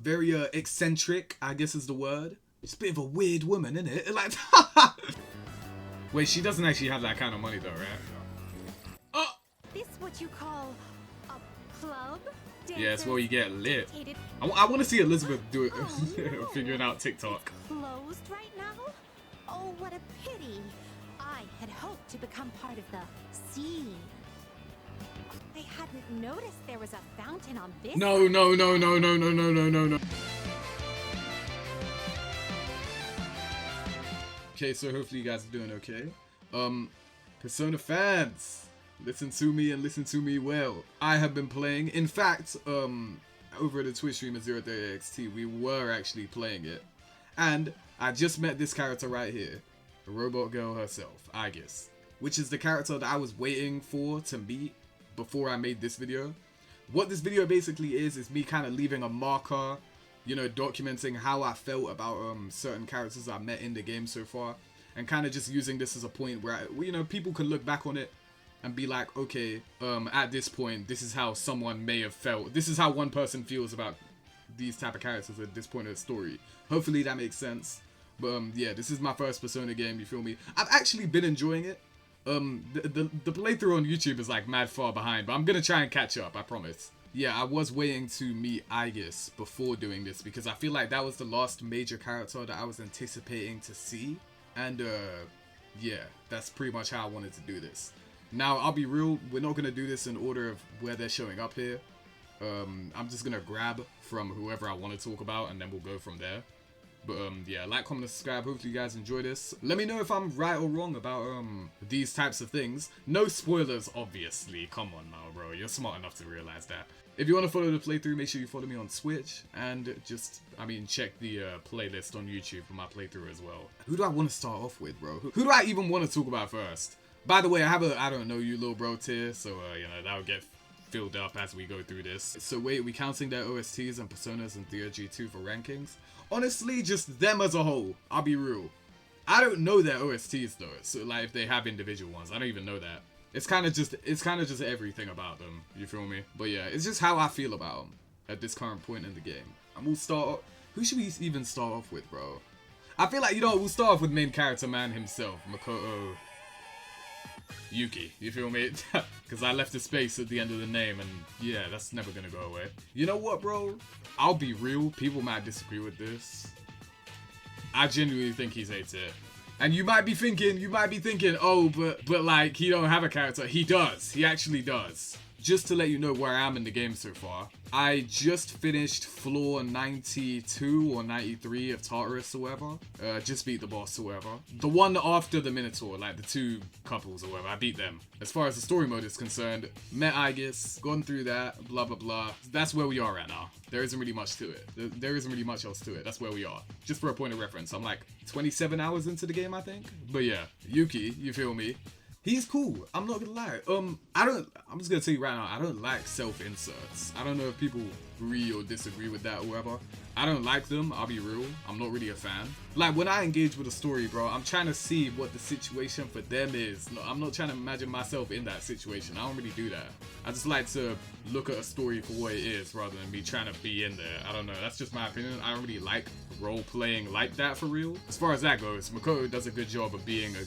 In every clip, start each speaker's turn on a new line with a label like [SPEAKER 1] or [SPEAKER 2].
[SPEAKER 1] Very eccentric, I guess is the word. She's a bit of a weird woman, isn't it? Like, wait, she doesn't actually have that kind of money though, right? Oh!
[SPEAKER 2] This what you call a club?
[SPEAKER 1] Yeah, it's where you get lit. I want to see Elizabeth do it,
[SPEAKER 2] no.
[SPEAKER 1] figuring out TikTok.
[SPEAKER 2] Closed right now? Oh, what a pity. I had hoped to become part of the scene. I hadn't noticed there was a fountain on this.
[SPEAKER 1] No. Okay, so hopefully you guys are doing okay. Persona fans, listen to me and listen to me well. I have been playing, in fact, over at the Twitch stream at 030XT, we were actually playing it. And I just met this character right here, the robot girl herself, Aigis, which is the character that I was waiting for to meet before I made this video. What this video basically is me kind of leaving a marker, you know, documenting how I felt about certain characters I met in the game so far, and kind of just using this as a point where, you know, people can look back on it and be like, okay, at this point, this is how someone may have felt. This is how one person feels about these type of characters at this point of the story. Hopefully that makes sense. But yeah, this is my first Persona game, you feel me? I've actually been enjoying it. The playthrough on YouTube is like mad far behind, but I'm gonna try and catch up, I promise. Yeah, I was waiting to meet Aigis before doing this because I feel like that was the last major character that I was anticipating to see. And yeah, that's pretty much how I wanted to do this. Now, I'll be real, we're not gonna do this in order of where they're showing up here. I'm just gonna grab from whoever I want to talk about and then we'll go from there. But yeah, like, comment, and subscribe. Hopefully you guys enjoy this. Let me know if I'm right or wrong about these types of things. No spoilers, obviously. Come on now, bro. You're smart enough to realize that. If you want to follow the playthrough, make sure you follow me on Twitch. And just, I mean, check the playlist on YouTube for my playthrough as well. Who do I want to start off with, bro? Who do I even want to talk about first? By the way, I have a I don't know you little bro tier. So, you know, that'll get filled up as we go through this. So wait, we counting their OSTs and Personas and Theo G2 for rankings? Honestly, just them as a whole. I'll be real. I don't know their OSTs though. So like if they have individual ones, I don't even know that. It's kind of just everything about them. You feel me? But yeah, it's just how I feel about them at this current point in the game. And we'll start. Who should we even start off with, bro? I feel like, you know, we'll start off with main character man himself, Makoto Yuki, you feel me? Because I left a space at the end of the name and yeah, that's never gonna go away. You know what, bro? I'll be real, people might disagree with this. I genuinely think he's A tier. And you might be thinking, oh, but like, he don't have a character. He does, he actually does. Just to let you know where I am in the game so far, I just finished floor 92 or 93 of Tartarus or whatever. Just beat the boss or whatever. The one after the Minotaur, like the two couples or whatever, I beat them. As far as the story mode is concerned, met Aigis, gone through that, blah blah blah. That's where we are right now. There isn't really much to it. There isn't really much else to it. That's where we are. Just for a point of reference, I'm like 27 hours into the game, I think. But yeah, Yuki, you feel me? He's cool. I'm not gonna lie. I'm just gonna tell you right now, I don't like self-inserts. I don't know if people agree or disagree with that or whatever. I don't like them, I'll be real. I'm not really a fan. Like, when I engage with a story, bro, I'm trying to see what the situation for them is. No, I'm not trying to imagine myself in that situation. I don't really do that. I just like to look at a story for what it is rather than me trying to be in there. I don't know, that's just my opinion. I don't really like role-playing like that for real. As far as that goes, Makoto does a good job of being an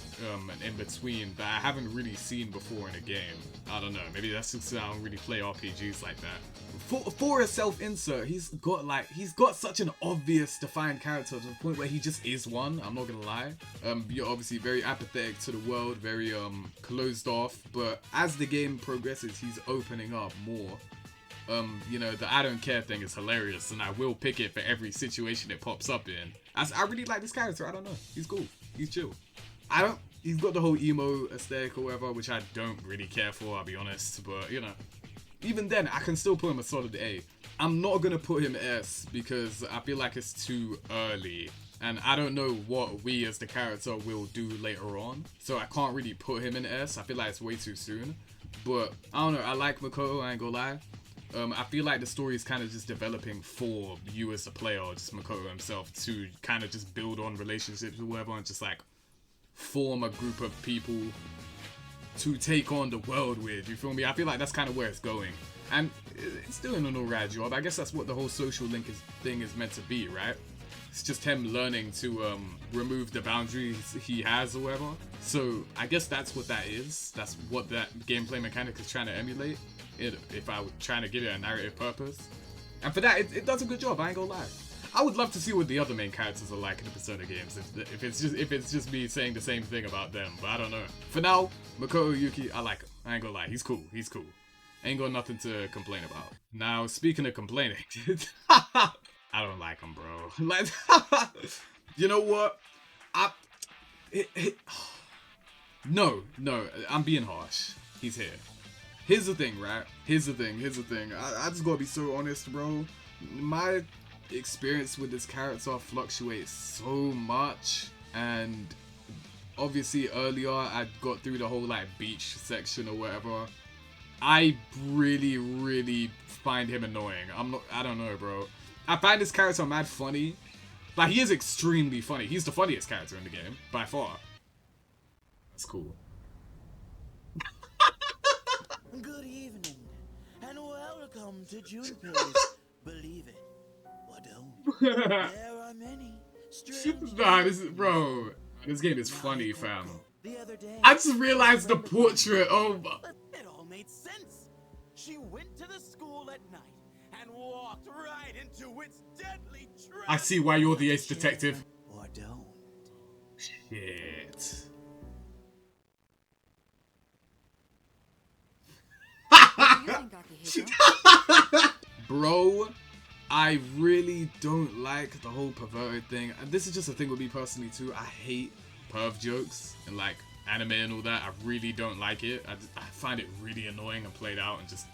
[SPEAKER 1] in-between that I haven't really seen before in a game. I don't know, maybe that's just I don't really play RPGs like that. For a self-insert, he's got such an obvious defined character to the point where he just is one. I'm not gonna lie. You're obviously very apathetic to the world, very closed off, but as the game progresses, he's opening up more. You know, the I don't care thing is hilarious, and I will pick it for every situation it pops up in. I really like this character. I don't know, he's cool, he's chill. He's got the whole emo aesthetic or whatever, which I don't really care for, I'll be honest, but you know, even then, I can still put him a solid A. I'm not gonna put him S because I feel like it's too early. And I don't know what we as the character will do later on. So I can't really put him in S. I feel like it's way too soon. But I don't know, I like Makoto, I ain't gonna lie. I feel like the story is kind of just developing for you as the player, or just Makoto himself, to kind of just build on relationships or whatever and just like form a group of people to take on the world with, you feel me? I feel like that's kind of where it's going. And it's doing an alright job. I guess that's what the whole social link thing is meant to be, right? It's just him learning to remove the boundaries he has or whatever. So I guess that's what that is. That's what that gameplay mechanic is trying to emulate, if I were trying to give it a narrative purpose. And for that, it does a good job, I ain't gonna lie. I would love to see what the other main characters are like in the Persona games, if it's just me saying the same thing about them, but I don't know. For now, Makoto Yuki, I like him. I ain't gonna lie, he's cool. Ain't got nothing to complain about. Now, speaking of complaining, I don't like him, bro. Like, you know what? No, I'm being harsh. He's here. Here's the thing, right? Here's the thing. I just gotta be so honest, bro. My experience with this character fluctuates so much, and obviously earlier I got through the whole like beach section or whatever. I really find him annoying. I don't know, bro. I find this character mad funny. Like, he is extremely funny. He's the funniest character in the game, by far. That's cool.
[SPEAKER 3] Good evening, and welcome to Junpei's Believe It or Don't. There are many strange
[SPEAKER 1] Nah, bro. This game is funny, fam.
[SPEAKER 3] The other day,
[SPEAKER 1] I just realized the portrait. Oh my.
[SPEAKER 3] it all made sense. She went to the school at night and walked right into its deadly trap.
[SPEAKER 1] I see why you're the ace detective.
[SPEAKER 3] Or don't.
[SPEAKER 1] Shit. Bro, I really don't like the whole perverted thing. And this is just a thing with me personally too. I hate perv jokes and like anime and all that. I really don't like it. I find it really annoying and played out and just,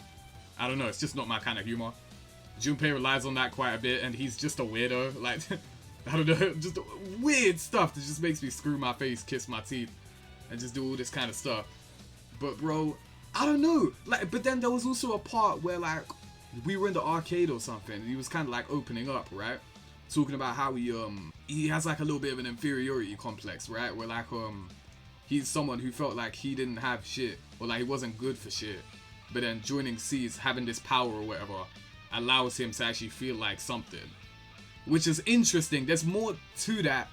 [SPEAKER 1] I don't know, it's just not my kind of humor. Junpei relies on that quite a bit and he's just a weirdo. Like, I don't know, just weird stuff that just makes me screw my face, kiss my teeth, and just do all this kind of stuff. But bro, I don't know. Like, but then there was also a part where like we were in the arcade or something and he was kind of like opening up, right? Talking about how he has like a little bit of an inferiority complex, right? Where like he's someone who felt like he didn't have shit or like he wasn't good for shit. But then joining C's, having this power or whatever, allows him to actually feel like something. Which is interesting. There's more to that,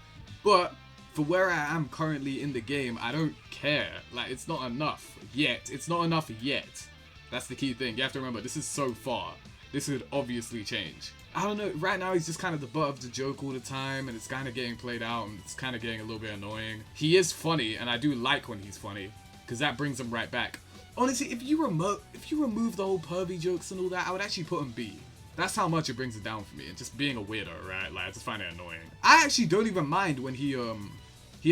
[SPEAKER 1] but for where I am currently in the game, I don't care. Like, it's not enough yet. It's not enough yet. That's the key thing. You have to remember, this is so far. This could obviously change. I don't know, right now he's just kind of the butt of the joke all the time, and it's kind of getting played out, and it's kind of getting a little bit annoying. He is funny, and I do like when he's funny, because that brings him right back. Honestly, if you remove the whole pervy jokes and all that, I would actually put him B. That's how much it brings it down for me, and just being a weirdo, right? Like, I just find it annoying. I actually don't even mind when he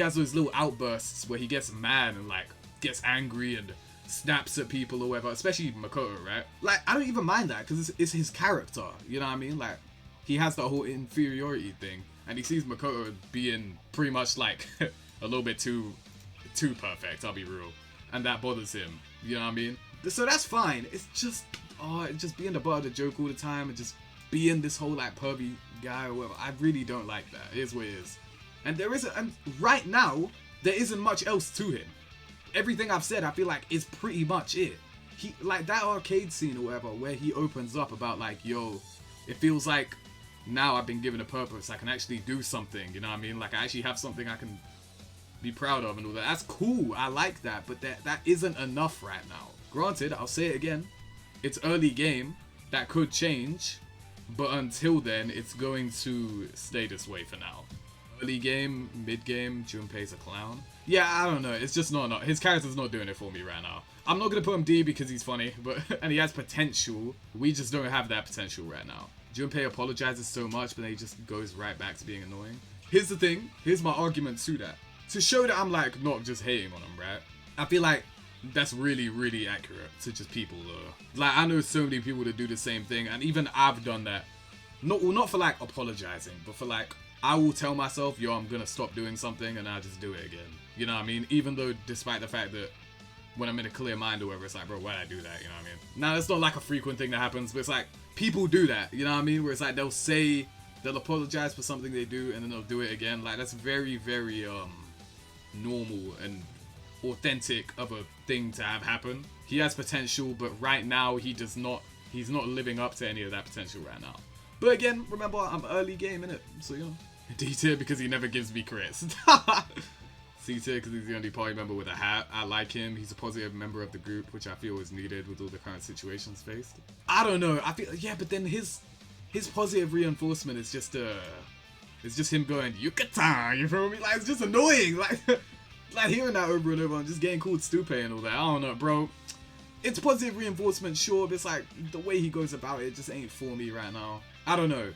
[SPEAKER 1] has those little outbursts where he gets mad and like gets angry and snaps at people or whatever, especially Makoto, right? Like, I don't even mind that because it's his character, you know what I mean? Like, he has the whole inferiority thing, and he sees Makoto being pretty much like a little bit too perfect, I'll be real, and that bothers him, you know what I mean? So that's fine. It's just just being the butt of the joke all the time and just being this whole like pervy guy or whatever. I really don't like that. It is what it is. And right now, there isn't much else to him. Everything I've said, I feel like, is pretty much it. He, like, that arcade scene or whatever, where he opens up about, like, yo, it feels like now I've been given a purpose. I can actually do something, you know what I mean? Like, I actually have something I can be proud of and all that. That's cool. I like that. But that isn't enough right now. Granted, I'll say it again. It's early game. That could change. But until then, it's going to stay this way for now. Early game, mid game, Junpei's a clown. Yeah, I don't know. It's just not enough. His character's not doing it for me right now. I'm not gonna put him D because he's funny, but and he has potential. We just don't have that potential right now. Junpei apologizes so much, but then he just goes right back to being annoying. Here's the thing. Here's my argument to that. To show that I'm like not just hating on him, right? I feel like that's really, really accurate to just people though. Like, I know so many people that do the same thing, and even I've done that. Not for like apologizing, but for like, I will tell myself, yo, I'm gonna stop doing something, and I'll just do it again. You know what I mean? Even though, despite the fact that when I'm in a clear mind or whatever, it's like, bro, why'd I do that? You know what I mean? Now, it's not like a frequent thing that happens, but it's like, people do that. You know what I mean? Where it's like, they'll apologize for something they do, and then they'll do it again. Like, that's very, very, normal and authentic of a thing to have happen. He has potential, but right now he's not living up to any of that potential right now. But again, remember, I'm early game, innit? So, you know. D tier because he never gives me crits. C tier because he's the only party member with a hat. I like him. He's a positive member of the group, which I feel is needed with all the current situations faced. I don't know. I feel, yeah, but then his positive reinforcement is just it's just him going, Yukata, you feel me? Like, it's just annoying. Like hearing that over and over and just getting called stupid and all that. I don't know, bro. It's positive reinforcement, sure, but it's like the way he goes about it just ain't for me right now. I don't know.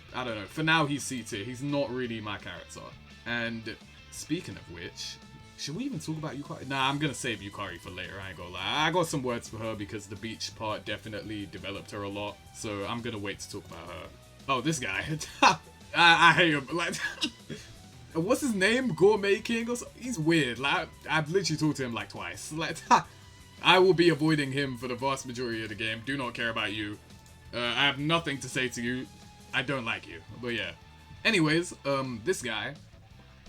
[SPEAKER 1] For now, he's C tier. He's not really my character. And speaking of which, should we even talk about Yukari? Nah, I'm gonna save Yukari for later, I ain't gonna lie. I got some words for her because the beach part definitely developed her a lot. So I'm gonna wait to talk about her. Oh, this guy. I hate him. Like, what's his name? Gourmet King or something? He's weird. Like, I've literally talked to him like twice. Like, I will be avoiding him for the vast majority of the game. Do not care about you. I have nothing to say to you. I don't like you. But yeah. Anyways, this guy,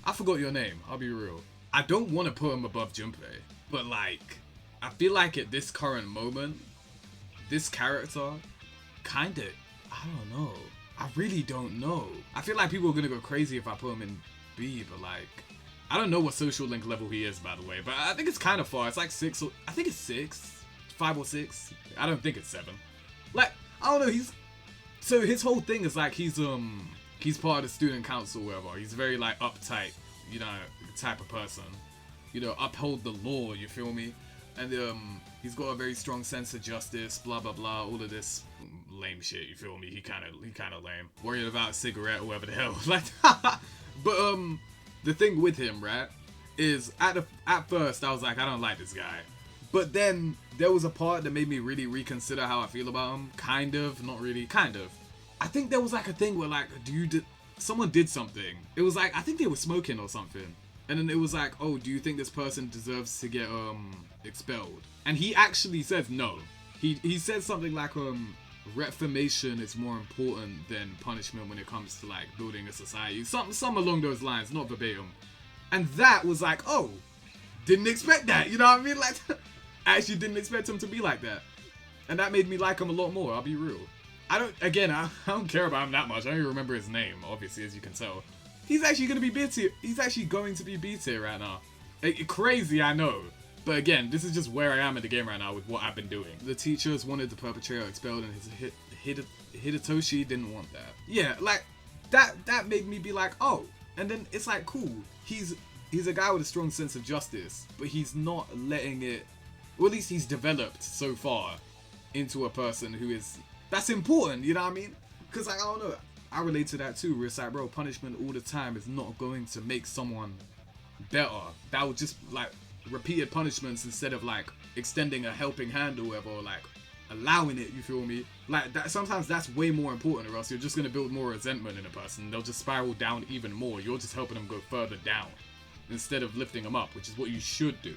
[SPEAKER 1] I forgot your name. I'll be real. I don't want to put him above Junpei. But like, I feel like at this current moment, this character, kinda, I don't know. I really don't know. I feel like people are gonna go crazy if I put him in B, but like, I don't know what social link level he is, by the way, but I think it's kind of far. It's like 6, or I think it's 6, 5 or 6. I don't think it's 7. Like, I don't know, so his whole thing is like, he's part of the student council or whatever. He's very like uptight, you know, type of person. You know, uphold the law, you feel me? And he's got a very strong sense of justice, blah blah blah, all of this lame shit, you feel me? He kinda lame. Worried about a cigarette or whatever the hell. Like, but the thing with him, right, is at first I was like, I don't like this guy. But then there was a part that made me really reconsider how I feel about him. Kind of, not really, kind of. I think there was like a thing where like, someone did something. It was like, I think they were smoking or something. And then it was like, oh, do you think this person deserves to get expelled? And he actually says no. He says something like reformation is more important than punishment when it comes to like building a society. Some along those lines, not verbatim. And that was like, oh, didn't expect that. You know what I mean? Like, I actually didn't expect him to be like that. And that made me like him a lot more, I'll be real. I don't care about him that much. I don't even remember his name, obviously, as you can tell. He's actually going to be B tier. He's actually going to be B tier right now. Crazy, I know. But again, this is just where I am in the game right now with what I've been doing. The teachers wanted the perpetrator expelled and his Hidetoshi didn't want that. Yeah, like, that made me be like, oh. And then it's like, cool. He's a guy with a strong sense of justice, but he's not letting it, or at least he's developed so far into a person who is, that's important, you know what I mean? Because like, I don't know, I relate to that too, where it's like, bro, punishment all the time is not going to make someone better. That would just, like, repeated punishments instead of, like, extending a helping hand or whatever, or, like, allowing it, you feel me? Like, that sometimes that's way more important, or else you're just going to build more resentment in a person. They'll just spiral down even more. You're just helping them go further down instead of lifting them up, which is what you should do.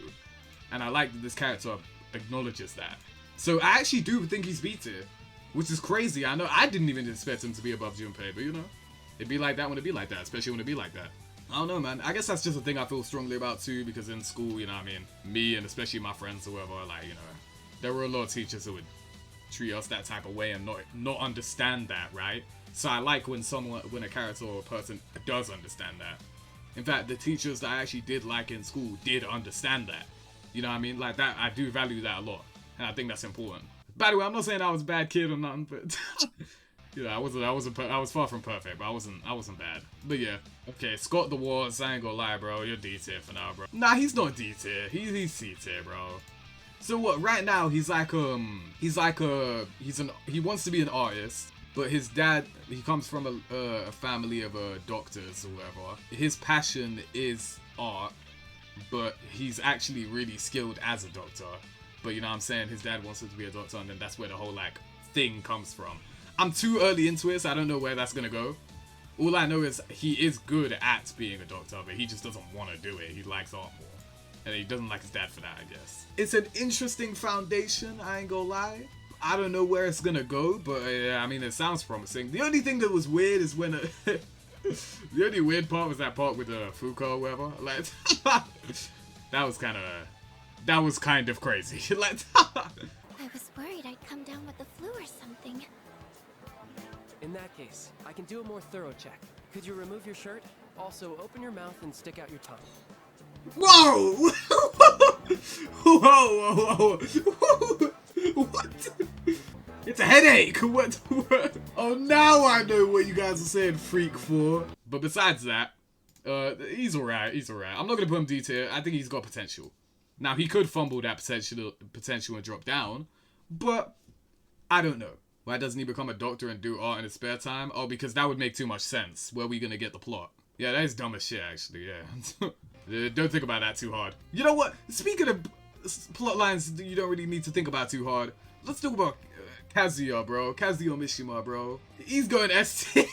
[SPEAKER 1] And I like that this character acknowledges that. So I actually do think he's B tier, which is crazy. I know I didn't even expect him to be above Junpei, but you know, it'd be like that when it be like that, especially when it be like that. I don't know, man. I guess that's just a thing I feel strongly about too, because in school, you know what I mean, me and especially my friends or whoever, like, you know, there were a lot of teachers who would treat us that type of way and not understand that, right? So I like when a character or a person does understand that. In fact, the teachers that I actually did like in school did understand that. You know what I mean? Like that, I do value that a lot. And I think that's important. By the way, I'm not saying I was a bad kid or nothing, but you know, I was far from perfect, but I wasn't bad. But yeah, okay, Scott the Wars, I ain't gonna lie, bro, you're D tier for now, bro. Nah, he's not D tier. He's C tier, bro. So what? Right now, he wants to be an artist, but his dad, he comes from a family of doctors or whatever. His passion is art, but he's actually really skilled as a doctor. But you know what I'm saying? His dad wants him to be a doctor, and then that's where the whole, like, thing comes from. I'm too early into it, so I don't know where that's gonna go. All I know is he is good at being a doctor, but he just doesn't want to do it. He likes art more. And he doesn't like his dad for that, I guess. It's an interesting foundation, I ain't gonna lie. I don't know where it's gonna go, but I mean, it sounds promising. The only thing that was weird is when... the only weird part was that part with Fuuka or whatever. Like, that was kind of... That was kind of crazy. Like,
[SPEAKER 2] I was worried I'd come down with the flu or something.
[SPEAKER 4] In that case, I can do a more thorough check. Could you remove your shirt? Also, open your mouth and stick out your tongue.
[SPEAKER 1] whoa! Whoa! What? It's a headache! What? Oh, now I know what you guys are saying freak for. But besides that, he's alright, I'm not gonna put him D tier. I think he's got potential. Now, he could fumble that potential and drop down, but I don't know. Why doesn't he become a doctor and do art in his spare time? Oh, because that would make too much sense. Where are we gonna get the plot? Yeah, that is dumb as shit, actually, yeah. Don't think about that too hard. You know what? Speaking of plot lines you don't really need to think about too hard, let's talk about Kazuya, bro. Kazuya Mishima, bro. He's going S tier.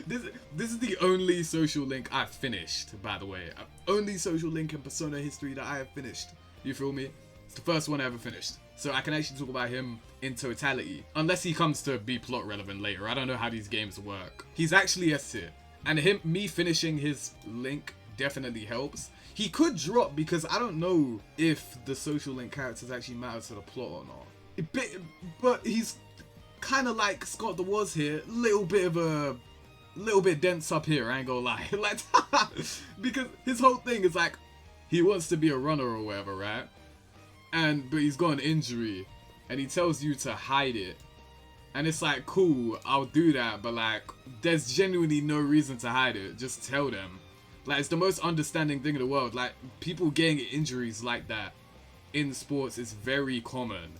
[SPEAKER 1] This is the only social link I've finished, by the way. Only social link in Persona history that I have finished. You feel me? It's the first one I ever finished. So I can actually talk about him in totality. Unless he comes to be plot relevant later. I don't know how these games work. He's actually S tier. And me finishing his link definitely helps. He could drop because I don't know if the social link characters actually matter to the plot or not. But he's kind of like Scott the Was here. Little bit dense up here, I ain't gonna lie. Like, because his whole thing is like, he wants to be a runner or whatever, right? But he's got an injury, and he tells you to hide it. And it's like, cool, I'll do that, but like, there's genuinely no reason to hide it. Just tell them. Like, it's the most understanding thing in the world. Like, people getting injuries like that in sports is very common.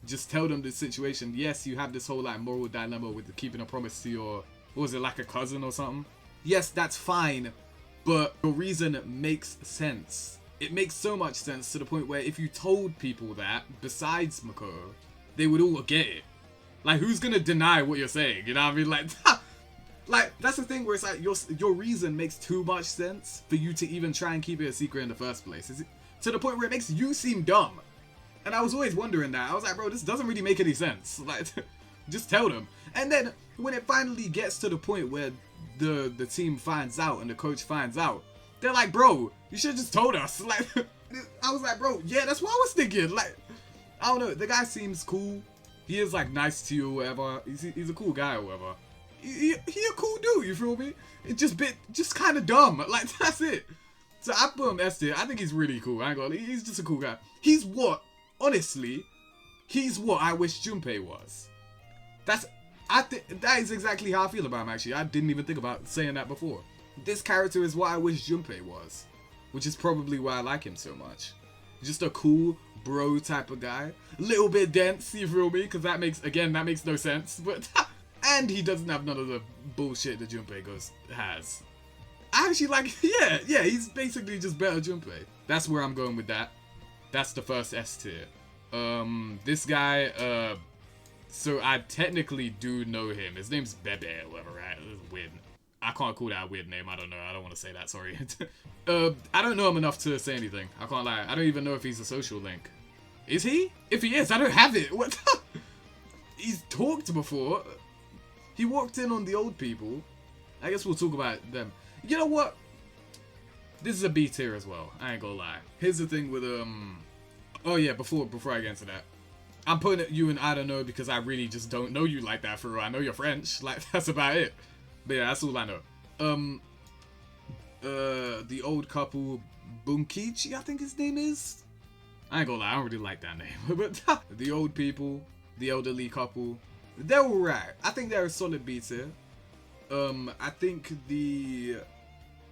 [SPEAKER 1] Just tell them the situation. Yes, you have this whole like moral dilemma with keeping a promise to your, what was it, like a cousin or something? Yes, that's fine, but your reason makes sense. It makes so much sense to the point where if you told people that, besides Makoto, they would all get it. Like, who's gonna deny what you're saying? You know what I mean? Like, like that's the thing where it's like your reason makes too much sense for you to even try and keep it a secret in the first place. To the point where it makes you seem dumb. And I was always wondering that. I was like, bro, this doesn't really make any sense. Like, just tell them. And then when it finally gets to the point where the team finds out and the coach finds out, they're like, bro, you should have just told us. Like, I was like, bro, yeah, that's what I was thinking. Like, I don't know. The guy seems cool. He is like nice to you or whatever. He's a cool guy or whatever. He a cool dude, you feel me? It's just kind of dumb. Like, that's it. So I put him S tier. I think he's really cool. I ain't gonna, he's just a cool guy. Honestly, he's what I wish Junpei was. That is exactly how I feel about him, actually. I didn't even think about saying that before. This character is what I wish Junpei was, which is probably why I like him so much. Just a cool bro type of guy. Little bit dense, you feel me? Because that makes no sense. But and he doesn't have none of the bullshit that Junpei has. I actually like, yeah, he's basically just better Junpei. That's where I'm going with that. That's the first S tier. This guy, so I technically do know him. His name's Bebe or whatever, right? It's weird. I can't call that a weird name. I don't know. I don't want to say that, sorry. I don't know him enough to say anything. I can't lie. I don't even know if he's a social link. Is he? If he is, I don't have it. What? He's talked before. He walked in on the old people. I guess we'll talk about them. You know what? This is a B tier as well. I ain't gonna lie. Here's the thing with, oh yeah, before I get into that. I'm putting you in I don't know because I really just don't know you like that for real. I know you're French. Like, that's about it. But yeah, that's all I know. The old couple, Bunkichi, I think his name is. I ain't gonna lie, I don't really like that name. But the old people, the elderly couple, they're alright. I think they're a solid B tier. I think the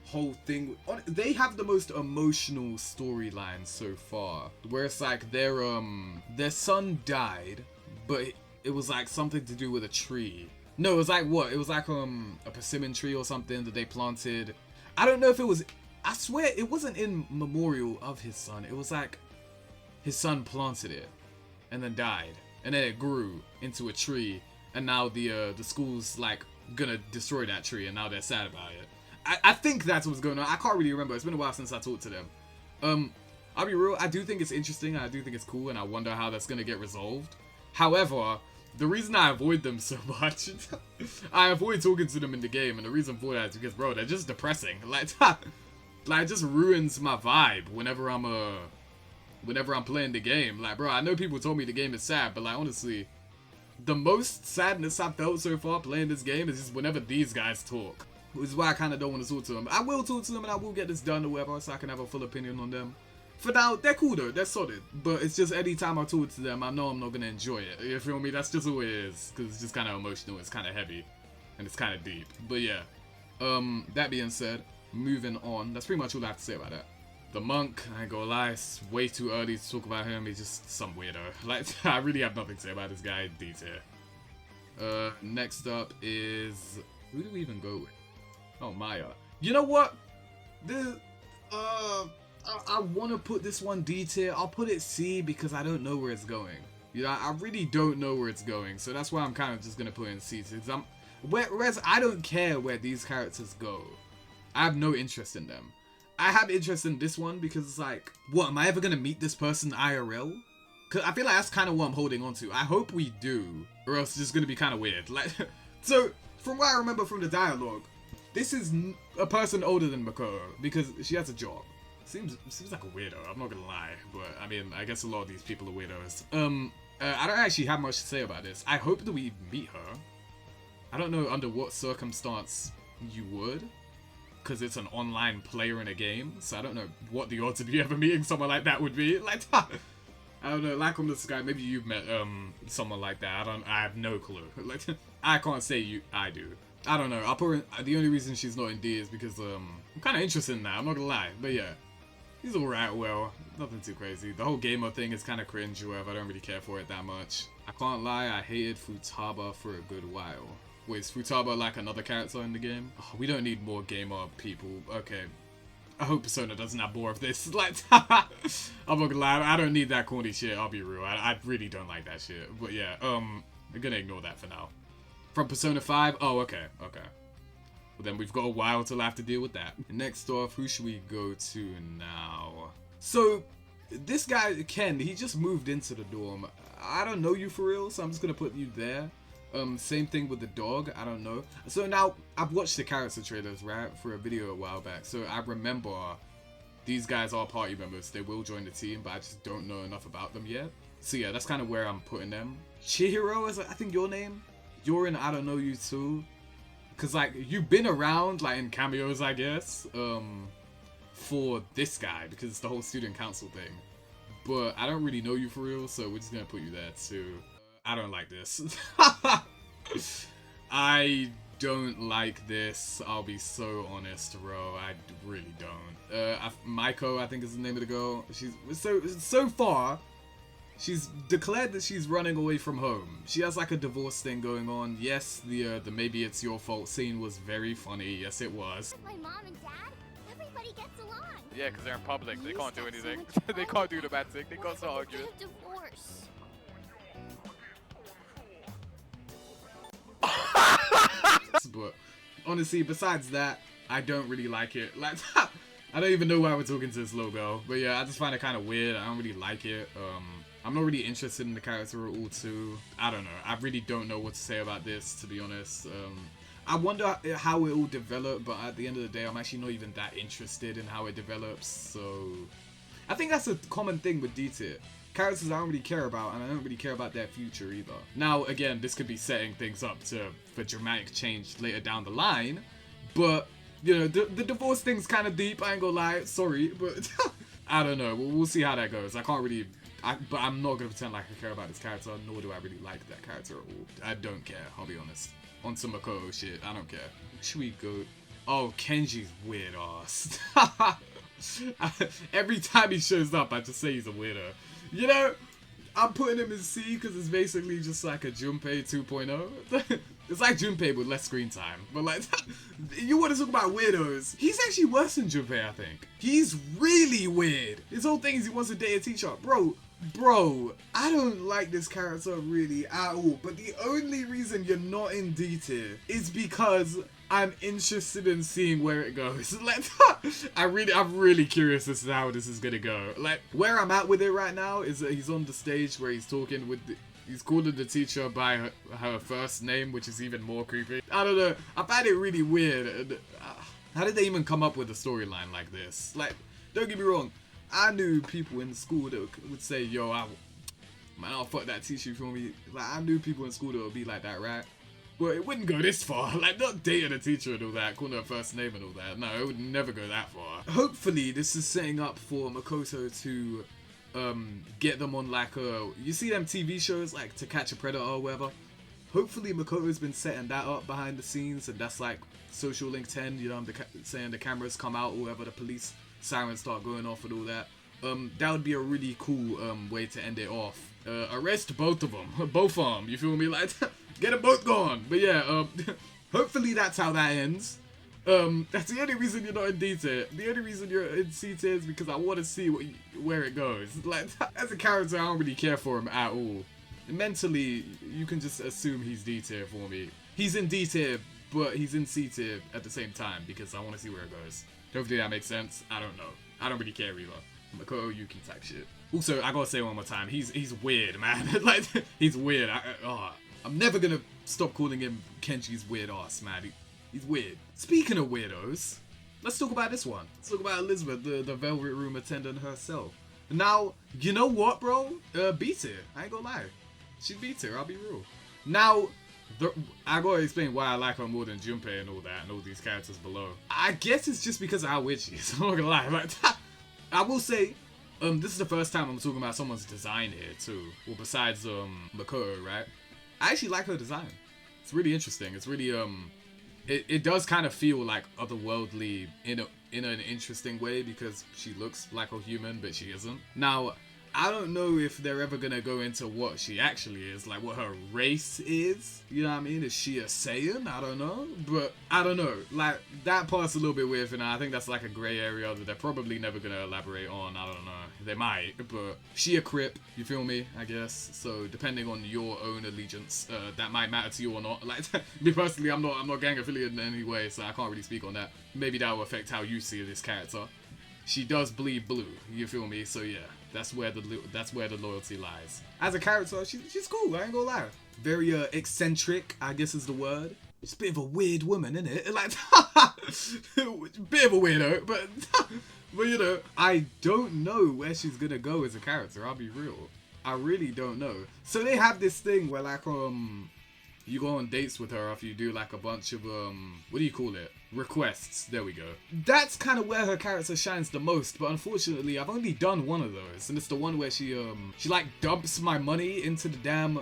[SPEAKER 1] whole thing, they have the most emotional storyline so far, where it's like their son died, but it was like something to do with a tree. No, it was like what? It was like a persimmon tree or something that they planted. I don't know if it was, I swear it wasn't in memorial of his son. It was like his son planted it and then died, and then it grew into a tree, and now the school's like gonna destroy that tree, and now they're sad about it. I think that's what's going on. I can't really remember. It's been a while since I talked to them. I'll be real. I do think it's interesting. I do think it's cool, and I wonder how that's gonna get resolved. However, the reason I avoid them so much, I avoid talking to them in the game, and the reason for that is because, bro, they're just depressing. Like, it just ruins my vibe whenever I'm whenever I'm playing the game. Like, bro, I know people told me the game is sad, but like, honestly, the most sadness I've felt so far playing this game is just whenever these guys talk. Which is why I kind of don't want to talk to them. I will talk to them and I will get this done or whatever, so I can have a full opinion on them. For now, they're cool though, they're solid. But it's just any time I talk to them, I know I'm not going to enjoy it. You feel me? That's just who it is. Because it's just kind of emotional, it's kind of heavy. And it's kind of deep. But yeah. That being said, moving on. That's pretty much all I have to say about that. The monk, I ain't gonna lie, it's way too early to talk about him. He's just some weirdo. Like, I really have nothing to say about this guy in detail. Next up is... Who do we even go with? Oh, Maya. You know what? I want to put this one D tier. I'll put it C because I don't know where it's going. You know, I really don't know where it's going. So that's why I'm kind of just going to put it in C tier. Whereas I don't care where these characters go. I have no interest in them. I have interest in this one because it's like, what, am I ever going to meet this person IRL? Because I feel like that's kind of what I'm holding on to. I hope we do, or else it's just going to be kind of weird. Like, so, from what I remember from the dialogue, this is a person older than Makoto because she has a job. Seems like a weirdo, I'm not gonna lie, but I mean, I guess a lot of these people are weirdos. I don't actually have much to say about this. I hope that we meet her. I don't know under what circumstance you would, because it's an online player in a game, so I don't know what the odds of you ever meeting someone like that would be. Like, I don't know, like on this guy, maybe you've met someone like that. I have no clue. Like, I can't say I do. I don't know. I'll put her in, the only reason she's not in D is because I'm kind of interested in that. I'm not gonna lie, but yeah. He's alright, well, nothing too crazy. The whole gamer thing is kind of cringe or whatever. I don't really care for it that much. I can't lie, I hated Futaba for a good while. Wait, is Futaba like another character in the game? Oh, we don't need more gamer people. Okay. I hope Persona doesn't have more of this. Like, I'm not gonna lie, I don't need that corny shit, I'll be real. I really don't like that shit. But yeah, I'm gonna ignore that for now. From Persona 5? Oh, okay. Well, then we've got a while till I have to deal with that. Next off, who should we go to now? So, this guy, Ken, he just moved into the dorm. I don't know you for real, so I'm just gonna put you there. Same thing with the dog, I don't know. So now, I've watched the character trailers, right, for a video a while back. So I remember these guys are party members. They will join the team, but I just don't know enough about them yet. So yeah, that's kind of where I'm putting them. Chihiro is, I think, your name. You're in I don't know you too. Cause like, you've been around, like in cameos, I guess, for this guy, because it's the whole student council thing. But I don't really know you for real, so we're just gonna put you there too. I don't like this. I don't like this, I'll be so honest, bro. I really don't. Maiko, I think is the name of the girl. She's, so far, she's declared that she's running away from home. She has like a divorce thing going on. Yes, the maybe it's your fault scene was very funny. Yes, it was.
[SPEAKER 2] My mom and dad, everybody gets along.
[SPEAKER 5] Yeah, because they're in public. They can't do anything. They can't do the bad thing. They can't start arguing.
[SPEAKER 2] Divorce.
[SPEAKER 1] But honestly, besides that, I don't really like it. Like, I don't even know why we're talking to this little girl. But yeah, I just find it kind of weird. I don't really like it. I'm not really interested in the character at all too. I don't know. I really don't know what to say about this, to be honest. I wonder how it will develop, but at the end of the day, I'm actually not even that interested in how it develops. So I think that's a common thing with D-tier. Characters I don't really care about, and I don't really care about their future either. Now, again, this could be setting things up for dramatic change later down the line, but, you know, the divorce thing's kind of deep, I ain't gonna lie, sorry, but I don't know, we'll see how that goes. I can't really, but I'm not gonna pretend like I care about this character, nor do I really like that character at all. I don't care, I'll be honest. On some Makoto shit, I don't care. Should we go? Oh, Kenji's weird ass. Every time he shows up, I just say he's a weirdo. You know, I'm putting him in C because it's basically just like a Junpei 2.0. It's like Junpei with less screen time. But like, you want to talk about weirdos? He's actually worse than Junpei, I think. He's really weird. His whole thing is he wants to date a teacher. Bro, I don't like this character really at all. But the only reason you're not in D tier is because I'm interested in seeing where it goes. Like, I'm really curious as to how this is gonna go. Like, where I'm at with it right now is that he's on the stage where he's talking with he's calling the teacher by her first name, which is even more creepy. I don't know. I find it really weird. How did they even come up with a storyline like this? Like, don't get me wrong. I knew people in school that would say, yo, man, I'll fuck that teacher, you feel me? Like, I knew people in school that would be like that, right? But it wouldn't go this far. Like, not dating a teacher and all that, calling her first name and all that. No, it would never go that far. Hopefully, this is setting up for Makoto to get them on like you see them TV shows like To Catch a Predator or whatever. Hopefully Makoto's been setting that up behind the scenes, and that's like Social Link 10, you know, saying the cameras come out or whatever, the police sirens start going off and all that. That would be a really cool way to end it off. Arrest both of them, both of them, you feel me? Like, get them both gone. But yeah, hopefully that's how that ends. That's the only reason you're not in D tier. The only reason you're in C tier is because I want to see where it goes. Like, as a character, I don't really care for him at all. Mentally, you can just assume he's D tier for me. He's in D tier, but he's in C tier at the same time because I want to see where it goes. Hopefully that makes sense. I don't know. I don't really care either. Makoto Yuki type shit. Also, I gotta say one more time, he's weird, man. Like, he's weird. I'm never gonna stop calling him Kenji's weird ass, man. He's weird. Speaking of weirdos, let's talk about this one. Let's talk about Elizabeth, the Velvet Room attendant herself. Now, you know what, bro? B tier. I ain't gonna lie. She's B tier, I'll be real. Now, I gotta explain why I like her more than Junpei and all that, and all these characters below. I guess it's just because of how weird she is. I'm not gonna lie. Like, I will say, this is the first time I'm talking about someone's design here too. Well, besides Makoto, right? I actually like her design. It's really interesting. It's really it does kind of feel like otherworldly in an interesting way because she looks like a human, but she isn't. Now, I don't know if they're ever gonna go into what she actually is, like what her race is. You know what I mean? Is she a Saiyan? I don't know. But I don't know. Like, that part's a little bit weird for now. I think that's like a grey area that they're probably never gonna elaborate on. I don't know. They might, but she a Crip, you feel me? I guess. So depending on your own allegiance, that might matter to you or not. Like, me personally, I'm not gang affiliated in any way, so I can't really speak on that. Maybe that will affect how you see this character. She does bleed blue, you feel me? So yeah. That's where the loyalty lies. As a character, she's cool, I ain't gonna lie. Very eccentric, I guess is the word. She's a bit of a weird woman, isn't it? Like, bit of a weirdo, but you know, I don't know where she's gonna go as a character, I'll be real. I really don't know. So they have this thing where like you go on dates with her after you do like a bunch of what do you call it? Requests. There we go. That's kind of where her character shines the most, but unfortunately I've only done one of those, and it's the one where she like dumps my money into the damn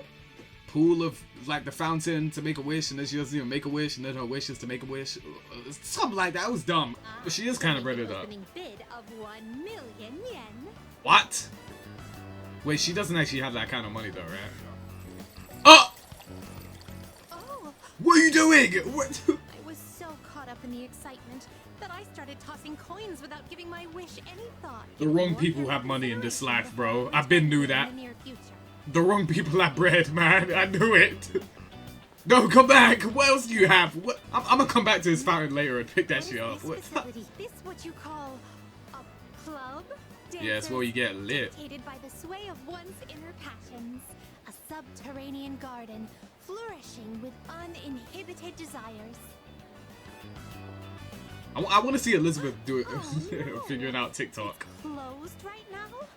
[SPEAKER 1] pool of like the fountain to make a wish, and then she doesn't even make a wish, and then her wish is to make a wish. Something like that. It was dumb, but she is kind of breaded up.
[SPEAKER 2] Bid of 1 million yen.
[SPEAKER 1] What? Wait, she doesn't actually have that kind of money though, right? Oh! What are you doing? What?
[SPEAKER 2] I was so caught up in the excitement that I started tossing coins without giving my wish any thought.
[SPEAKER 1] The wrong people have money in this life, bro. I've been knew that. The wrong people have bread, man. I knew it. No, come back. What else do you have? What? I'm gonna come back to this fountain later and pick that shit up. What?
[SPEAKER 2] This what you call a club?
[SPEAKER 1] Yeah, it's where you get lit.
[SPEAKER 2] Dictated by the sway of one's inner passions. A subterranean garden flourishing with uninhibited desires.
[SPEAKER 1] I want to see Elizabeth do it,
[SPEAKER 2] no.
[SPEAKER 1] figuring out TikTok.
[SPEAKER 2] It's closed right now?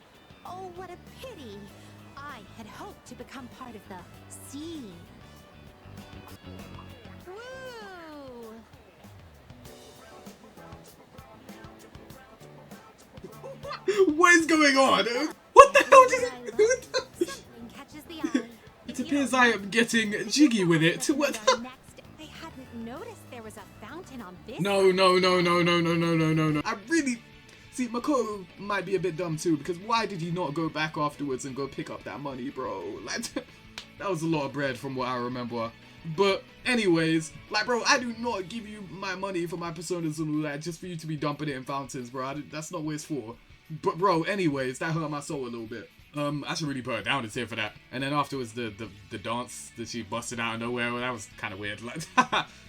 [SPEAKER 2] Oh, what a pity. I had hoped to become part of the sea. Woo!
[SPEAKER 1] What is going on? What the hell just...
[SPEAKER 2] Something catches the eye.
[SPEAKER 1] It appears I am getting jiggy with it. What?
[SPEAKER 2] I hadn't noticed there was a fountain on this.
[SPEAKER 1] No. I really... See, Makoto might be a bit dumb too, because why did he not go back afterwards and go pick up that money, bro? Like, that was a lot of bread from what I remember. But anyways, like, bro, I do not give you my money for my personas and all that just for you to be dumping it in fountains, bro. That's not what it's for. But bro, anyways, that hurt my soul a little bit. I should really put her down to tier for that. And then afterwards, the dance that she busted out of nowhere, well, that was kind of weird. Like,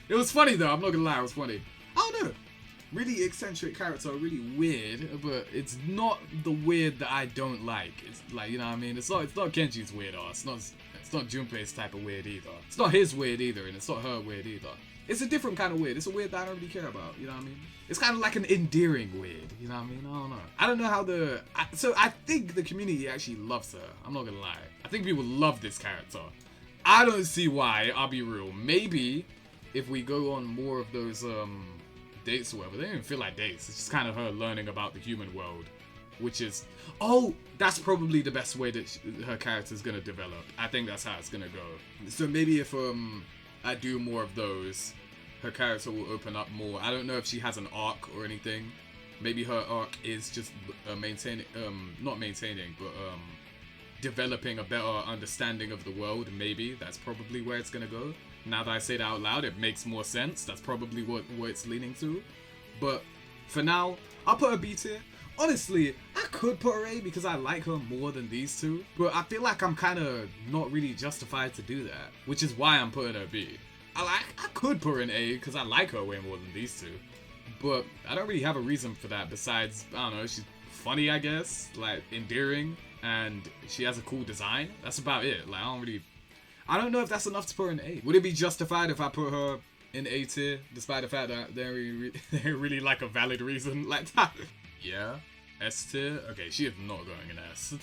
[SPEAKER 1] it was funny though. I'm not gonna lie, it was funny. I don't know. Really eccentric character, really weird, but it's not the weird that I don't like. It's like, you know what I mean? It's not Kenji's weird ass. It's not Junpei's type of weird either. It's not his weird either, and it's not her weird either. It's a different kind of weird. It's a weird that I don't really care about, you know what I mean? It's kind of like an endearing weird, you know what I mean? I don't know. I don't know how so I think the community actually loves her. I'm not gonna lie. I think people love this character. I don't see why, I'll be real. Maybe if we go on more of those dates or whatever, they don't even feel like dates. It's just kind of her learning about the human world, which is, oh, that's probably the best way that her character's gonna develop. I think that's how it's gonna go. So maybe if I do more of those, her character will open up more. I don't know if she has an arc or anything. Maybe her arc is just not maintaining, but developing a better understanding of the world. Maybe that's probably where it's gonna go. Now that I say that out loud, it makes more sense. That's probably what it's leaning to. But for now, I'll put a B tier. Honestly, I could put her A because I like her more than these two, but I feel like I'm kind of not really justified to do that, which is why I'm putting her B. I could put her in A because I like her way more than these two, but I don't really have a reason for that besides, I don't know, she's funny, I guess, like endearing, and she has a cool design. That's about it. Like, I don't know if that's enough to put her in A. Would it be justified if I put her in A tier, despite the fact that they're really like a valid reason like that? Yeah, S tier? Okay, she is not going in S.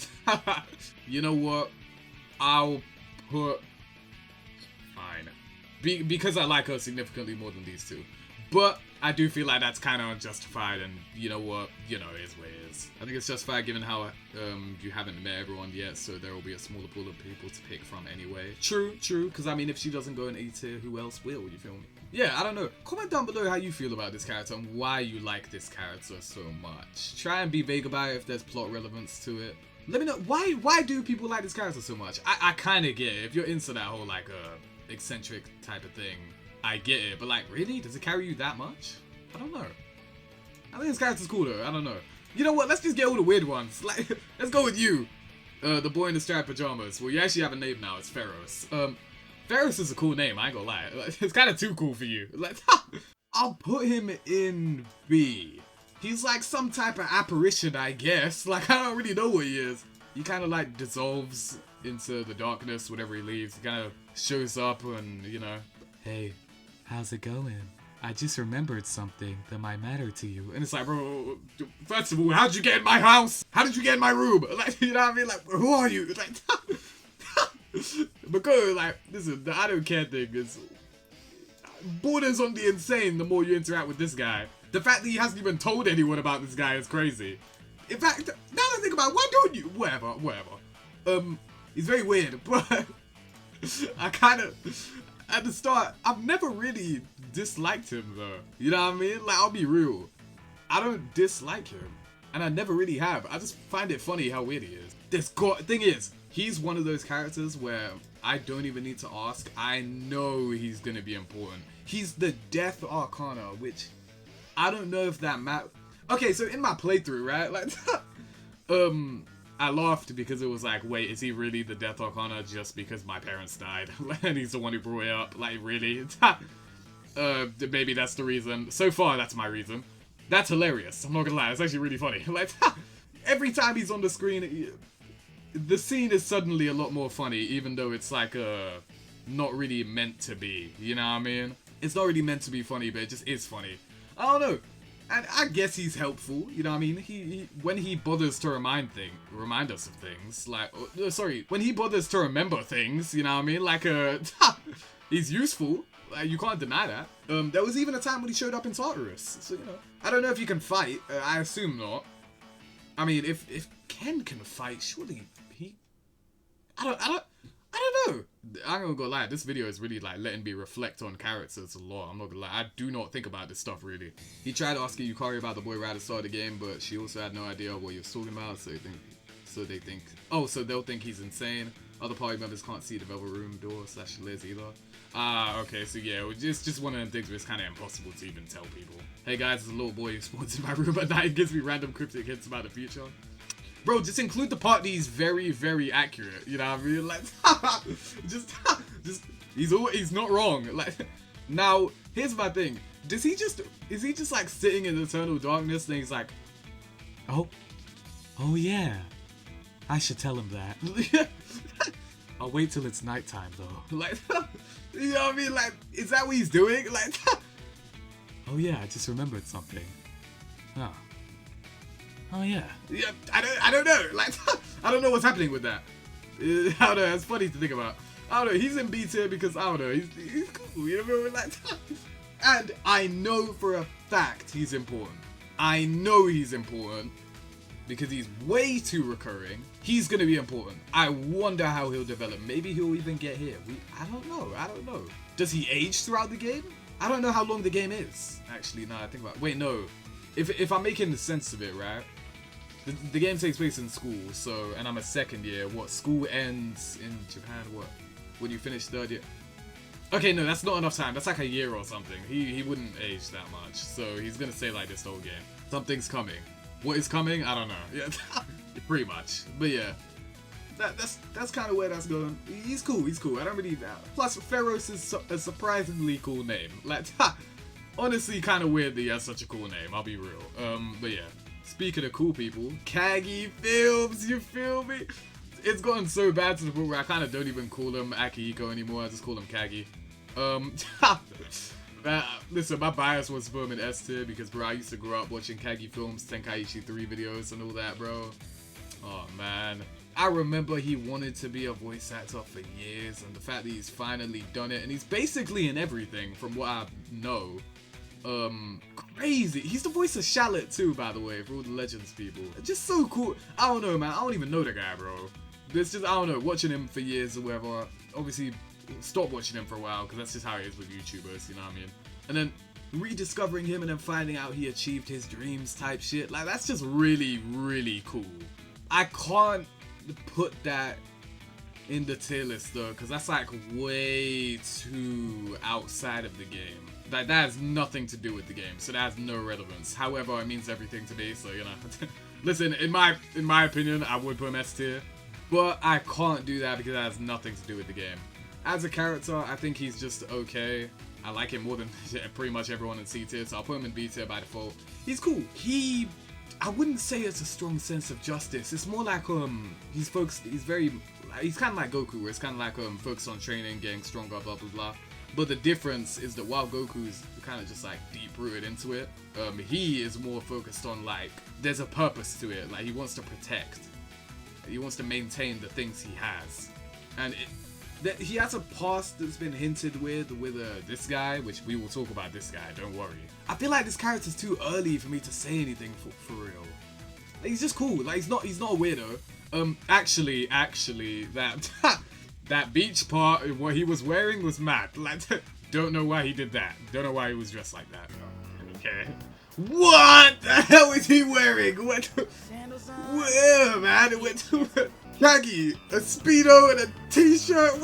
[SPEAKER 1] You know what? I'll put... Fine. Because I like her significantly more than these two. But I do feel like that's kind of unjustified, and you know what? You know, it is what it is. I think it's justified given how you haven't met everyone yet, so there will be a smaller pool of people to pick from anyway. True, because I mean, if she doesn't go in A tier, who else will, you feel me? Yeah, I don't know. Comment down below how you feel about this character and why you like this character so much. Try and be vague about it if there's plot relevance to it. Let me know, why do people like this character so much? I kind of get it. If you're into that whole, like, eccentric type of thing, I get it. But, like, really? Does it carry you that much? I don't know. I think this character's cool, though. I don't know. You know what? Let's just get all the weird ones. Like, let's go with you. The boy in the striped pajamas. Well, you actually have a name now. It's Pharos. Pharos is a cool name, I ain't gonna lie. It's kind of too cool for you. Like, I'll put him in B. He's like some type of apparition, I guess. Like, I don't really know what he is. He kind of like dissolves into the darkness whenever he leaves. He kind of shows up and, you know, hey, how's it going? I just remembered something that might matter to you. And it's like, bro, first of all, how'd you get in my house? How did you get in my room? Like, you know what I mean? Like, who are you? Like, because, like, listen, the I don't care thing is borders on the insane the more you interact with this guy. The fact that he hasn't even told anyone about this guy is crazy. In fact, now that I think about it, why don't you? Whatever. He's very weird, but I kind of, at the start, I've never really disliked him, though. You know what I mean? Like, I'll be real. I don't dislike him, and I never really have. I just find it funny how weird he is. Thing is, he's one of those characters where I don't even need to ask. I know he's gonna be important. He's the Death Arcana, which I don't know if that matters. Okay, so in my playthrough, right, like, I laughed because it was like, wait, is he really the Death Arcana just because my parents died? And he's the one who brought it up, like, really? Maybe that's the reason. So far, that's my reason. That's hilarious, I'm not gonna lie, it's actually really funny. Like, every time he's on the screen, the scene is suddenly a lot more funny, even though it's like not really meant to be, you know what I mean? It's not really meant to be funny, but it just is funny. I don't know, and I guess he's helpful, you know what I mean? He when he bothers to remind us of things, like, when he bothers to remember things, you know what I mean? Like, he's useful, like, you can't deny that. There was even a time when he showed up in Tartarus, so, you know. I don't know if he can fight, I assume not. I mean, if Ken can fight, surely he... I don't know. I'm not gonna lie, this video is really like letting me reflect on characters a lot. I'm not gonna lie, I do not think about this stuff really. He tried asking Yukari about the boy right at the start of the game, but she also had no idea what he was talking about, so they'll think he's insane. Other party members can't see the Velvet Room door / Liz either. Okay, so yeah, it's just one of them things where it's kind of impossible to even tell people. Hey guys, there's a little boy who spawns in my room at night and gives me random cryptic hints about the future. Bro, just include the part that he's very, very accurate, you know what I mean? Like, he's not wrong. Like, now, here's my thing. Is he just like sitting in eternal darkness and he's like, oh yeah, I should tell him that. I'll wait till it's nighttime though. Like, you know what I mean? Like, is that what he's doing? Like, oh yeah, I just remembered something. Oh. Oh yeah. Yeah, I don't know. Like, I don't know what's happening with that. I don't know. It's funny to think about. I don't know. He's in B tier because I don't know. He's cool. You know what I mean? Like, and I know for a fact he's important. I know he's important because he's way too recurring. He's gonna be important. I wonder how he'll develop. Maybe he'll even get here. I don't know. I don't know. Does he age throughout the game? I don't know how long the game is. Actually, now I think about it. Wait, no. If I'm making sense of it, right? The game takes place in school, so, and I'm a second year. What, school ends in Japan, what? When you finish third year? Okay, no, that's not enough time. That's like a year or something. He wouldn't age that much, so he's gonna stay like this the whole game. Something's coming. What is coming? I don't know. Yeah, pretty much. But yeah, that's kind of where that's going. He's cool. He's cool. I don't really. Plus, Pharos is a surprisingly cool name. Like, honestly, kind of weird that he has such a cool name. I'll be real. But yeah. Speaking of cool people, Kagi Films, you feel me? It's gotten so bad to the point where I kind of don't even call him Akihiko anymore. I just call him Kagi. Listen, my bias was for him in S tier because, bro, I used to grow up watching Kagi Films, Tenkaichi 3 videos and all that, bro. Oh, man. I remember he wanted to be a voice actor for years, and the fact that he's finally done it, and he's basically in everything from what I know. Crazy. He's the voice of Shallot too, by the way, for all the Legends people. Just so cool. I don't know, man. I don't even know the guy, bro. It's just, I don't know, watching him for years or whatever. Obviously, stopped watching him for a while, because that's just how it is with YouTubers, you know what I mean? And then rediscovering him and then finding out he achieved his dreams type shit. Like, that's just really, really cool. I can't put that in the tier list though, because that's like way too outside of the game. That has nothing to do with the game, so that has no relevance. However, it means everything to me, so you know. Listen, in my opinion, I would put him S tier, but I can't do that because that has nothing to do with the game. As a character, I think he's just okay. I like him more than pretty much everyone in C tier, so I'll put him in B tier by default. He's cool. I wouldn't say it's a strong sense of justice. It's more like he's focused. He's kind of like Goku, where it's kind of like focused on training, getting stronger, blah blah blah. But the difference is that while Goku's kind of just like deep rooted into it, he is more focused on like there's a purpose to it. Like he wants to protect, he wants to maintain the things he has, and he has a past that's been hinted with this guy, which we will talk about this guy. Don't worry. I feel like this character's too early for me to say anything for real. Like, he's just cool. Like he's not a weirdo. Actually, that beach part, what he was wearing was mad. Like, don't know why he did that. Don't know why he was dressed like that. Okay. What the hell was he wearing? Where, man? It went to Kagi, a Speedo and a t-shirt.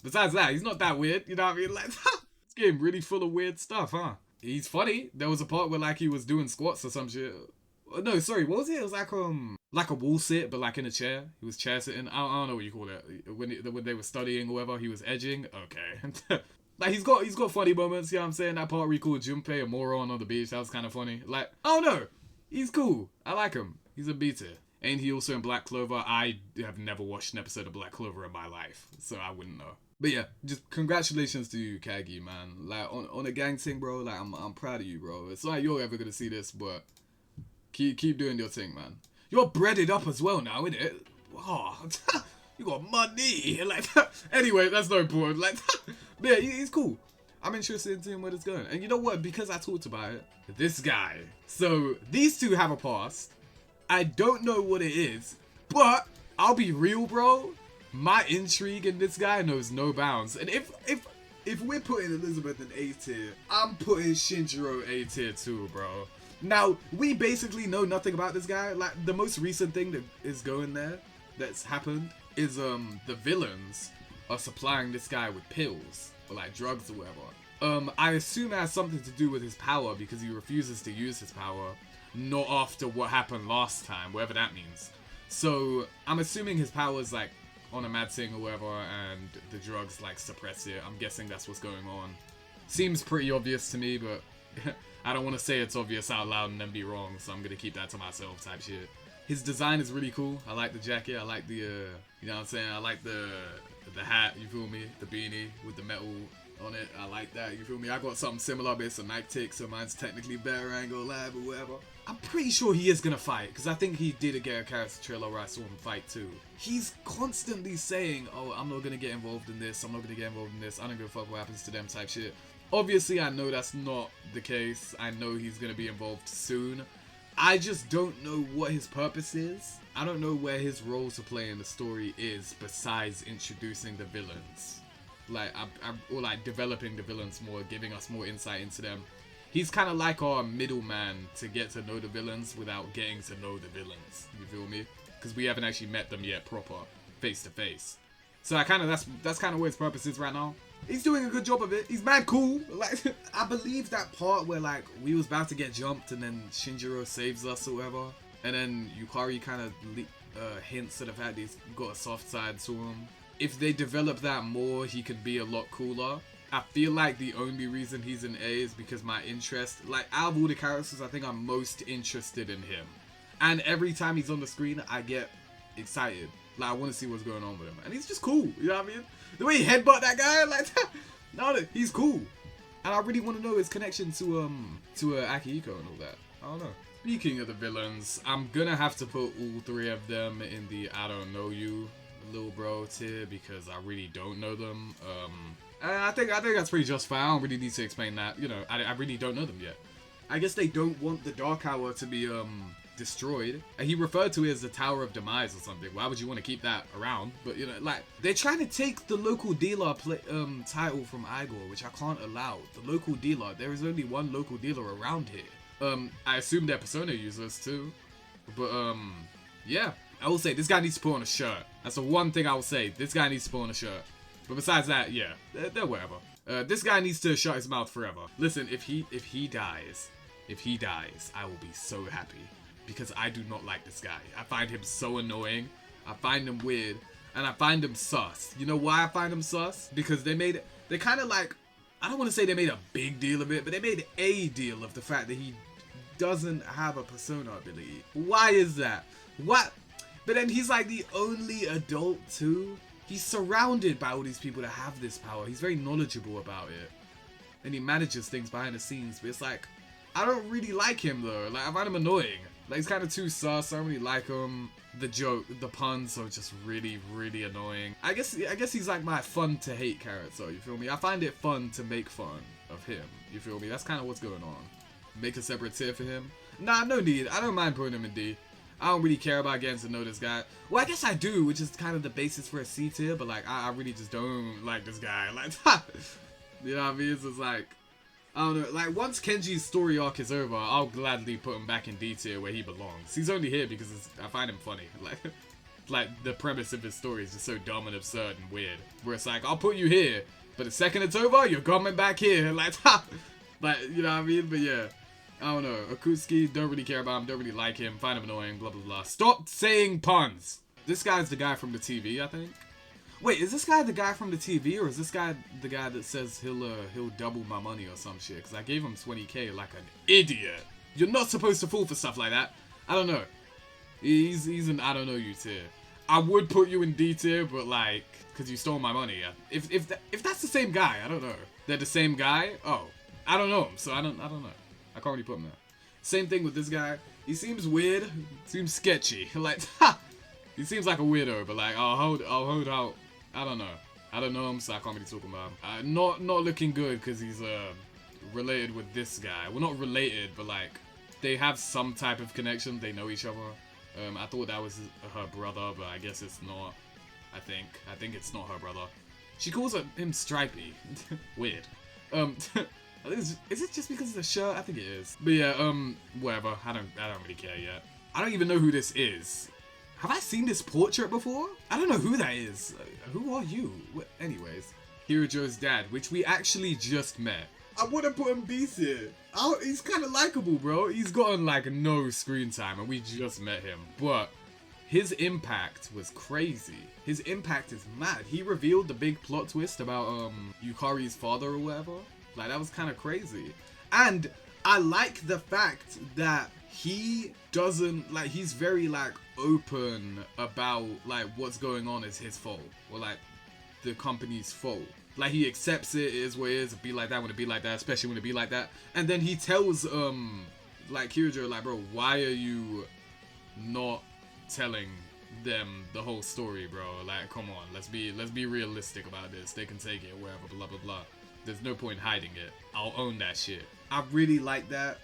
[SPEAKER 1] Besides that, he's not that weird. You know what I mean? Like, this game really full of weird stuff, huh? He's funny. There was a part where like he was doing squats or some shit. No, sorry, what was it? It was like a wall sit, but like in a chair. He was chair sitting. I don't know what you call it. When they were studying or whatever, he was edging. Okay. Like he's got funny moments. You know what I'm saying? That part where he called Junpei a moron on the beach. That was kind of funny. Like, I don't know. He's cool. I like him. He's a B tier. Ain't he also in Black Clover? I have never watched an episode of Black Clover in my life, so I wouldn't know. But yeah, just congratulations to you, Kagi, man. Like on a gang thing, bro. Like I'm proud of you, bro. It's not like you're ever gonna see this, but keep doing your thing, man. You're breaded up as well now, innit? Oh, you got money. Like, anyway, that's not important. Like, yeah, he's cool. I'm interested in seeing where it's going. And you know what? Because I talked about it, this guy. So these two have a past. I don't know what it is, but I'll be real, bro. My intrigue in this guy knows no bounds. And if we're putting Elizabeth in A tier, I'm putting Shinjiro A tier too, bro. Now, we basically know nothing about this guy. Like, the most recent thing that is going there, that's happened, is the villains are supplying this guy with pills, or like drugs or whatever. I assume it has something to do with his power, because he refuses to use his power, not after what happened last time, whatever that means. So, I'm assuming his power is like on a mad thing or whatever, and the drugs like suppress it. I'm guessing that's what's going on. Seems pretty obvious to me, but I don't want to say it's obvious out loud and then be wrong, so I'm gonna keep that to myself type shit. His design is really cool. I like the jacket. I like the, you know what I'm saying? I like the hat, you feel me? The beanie with the metal on it. I like that, you feel me? I got something similar, but it's a Nike tick, so mine's technically better. I ain't gonna lie, but whatever. I'm pretty sure he is gonna fight, because I think he did get a character trailer where I saw him fight too. He's constantly saying, oh, I'm not gonna get involved in this, I'm not gonna get involved in this, I don't give a fuck what happens to them type shit. Obviously, I know that's not the case. I know he's gonna be involved soon. I just don't know what his purpose is. I don't know where his role to play in the story is besides introducing the villains. Or like developing the villains more, giving us more insight into them. He's kind of like our middleman to get to know the villains without getting to know the villains. You feel me? Because we haven't actually met them yet proper, face to face. So that's kind of where his purpose is right now. He's doing a good job of it. He's mad cool. Like, I believe that part where like we was about to get jumped and then Shinjiro saves us or whatever, and then Yukari kind of hints at the fact that he's got a soft side to him. If they develop that more, he could be a lot cooler. I feel like the only reason he's in A is because my interest, like out of all the characters, I think I'm most interested in him. And every time he's on the screen, I get excited. Like, I want to see what's going on with him. And he's just cool, you know what I mean? The way he headbutt that guy, like, no, he's cool. And I really want to know his connection to Akihiko and all that. I don't know. Speaking of the villains, I'm gonna have to put all three of them in the I don't know you little bro tier because I really don't know them. And I think that's pretty justified. I don't really need to explain that. You know, I really don't know them yet. I guess they don't want the Dark Hour to be destroyed. And he referred to it as the Tower of Demise or something. Why would you want to keep that around? But you know, like, they're trying to take the local dealer title from Igor, which I can't allow. The local dealer, there is only one local dealer around here. I assume they're Persona users too. But yeah, I will say this guy needs to put on a shirt. That's the one thing I will say. This guy needs to put on a shirt. But besides that, yeah, they're whatever. This guy needs to shut his mouth forever. Listen, if he dies, I will be so happy. Because I do not like this guy. I find him so annoying. I find him weird. And I find him sus. You know why I find him sus? Because they kind of like, I don't want to say they made a big deal of it, but they made a deal of the fact that he doesn't have a persona ability. Why is that? What? But then he's like the only adult too. He's surrounded by all these people that have this power. He's very knowledgeable about it. And he manages things behind the scenes. But it's like, I don't really like him though. Like, I find him annoying. Like, he's kind of too sus. I don't really like him. The puns are just really, really annoying. I guess he's like my fun to hate character, you feel me? I find it fun to make fun of him, you feel me? That's kind of what's going on. Make a separate tier for him? Nah, no need. I don't mind putting him in D. I don't really care about getting to know this guy. Well, I guess I do, which is kind of the basis for a C tier, but like, I really just don't like this guy. Like, you know what I mean? It's just like, I don't know, like, once Kenji's story arc is over, I'll gladly put him back in D tier where he belongs. He's only here because I find him funny. Like, the premise of his story is just so dumb and absurd and weird. Where it's like, I'll put you here, but the second it's over, you're coming back here. Like, like, you know what I mean? But yeah, I don't know. Ikutsuki, don't really care about him, don't really like him, find him annoying, blah, blah, blah. Stop saying puns! This guy's the guy from the TV, I think. Wait, is this guy the guy from the TV, or is this guy the guy that says he'll double my money or some shit? Because I gave him 20k like an idiot. You're not supposed to fall for stuff like that. I don't know. He's an I don't know you tier. I would put you in D tier, but like, because you stole my money. If that's the same guy, I don't know. They're the same guy? Oh, I don't know him, so I don't know. I can't really put him there. Same thing with this guy. He seems weird. Seems sketchy. Like, he seems like a weirdo, but like, I'll hold out. I don't know. I don't know him, so I can't really talk about him. Not looking good because he's related with this guy. Well, not related, but like they have some type of connection. They know each other. I thought that was her brother, but I guess it's not. I think it's not her brother. She calls him Stripey. Weird. Is it just because of the shirt? I think it is. But yeah, whatever. I don't really care yet. I don't even know who this is. Have I seen this portrait before? I don't know who that is. Who are you? Anyways, Hirojo's dad, which we actually just met. I would have put him B tier. He's kind of likable, bro. He's gotten like no screen time and we just met him. But his impact was crazy. His impact is mad. He revealed the big plot twist about Yukari's father or whatever. Like, that was kind of crazy. And I like the fact that he doesn't, like, he's very, like, open about, like, what's going on is his fault, or, like, the company's fault. Like, he accepts it is what it is, be like that when it be like that, especially when it be like that. And then he tells, like, Kirijo, like, bro, why are you not telling them the whole story, bro? Like, come on, let's be realistic about this. They can take it, whatever, blah, blah, blah. There's no point hiding it. I'll own that shit. I really like that.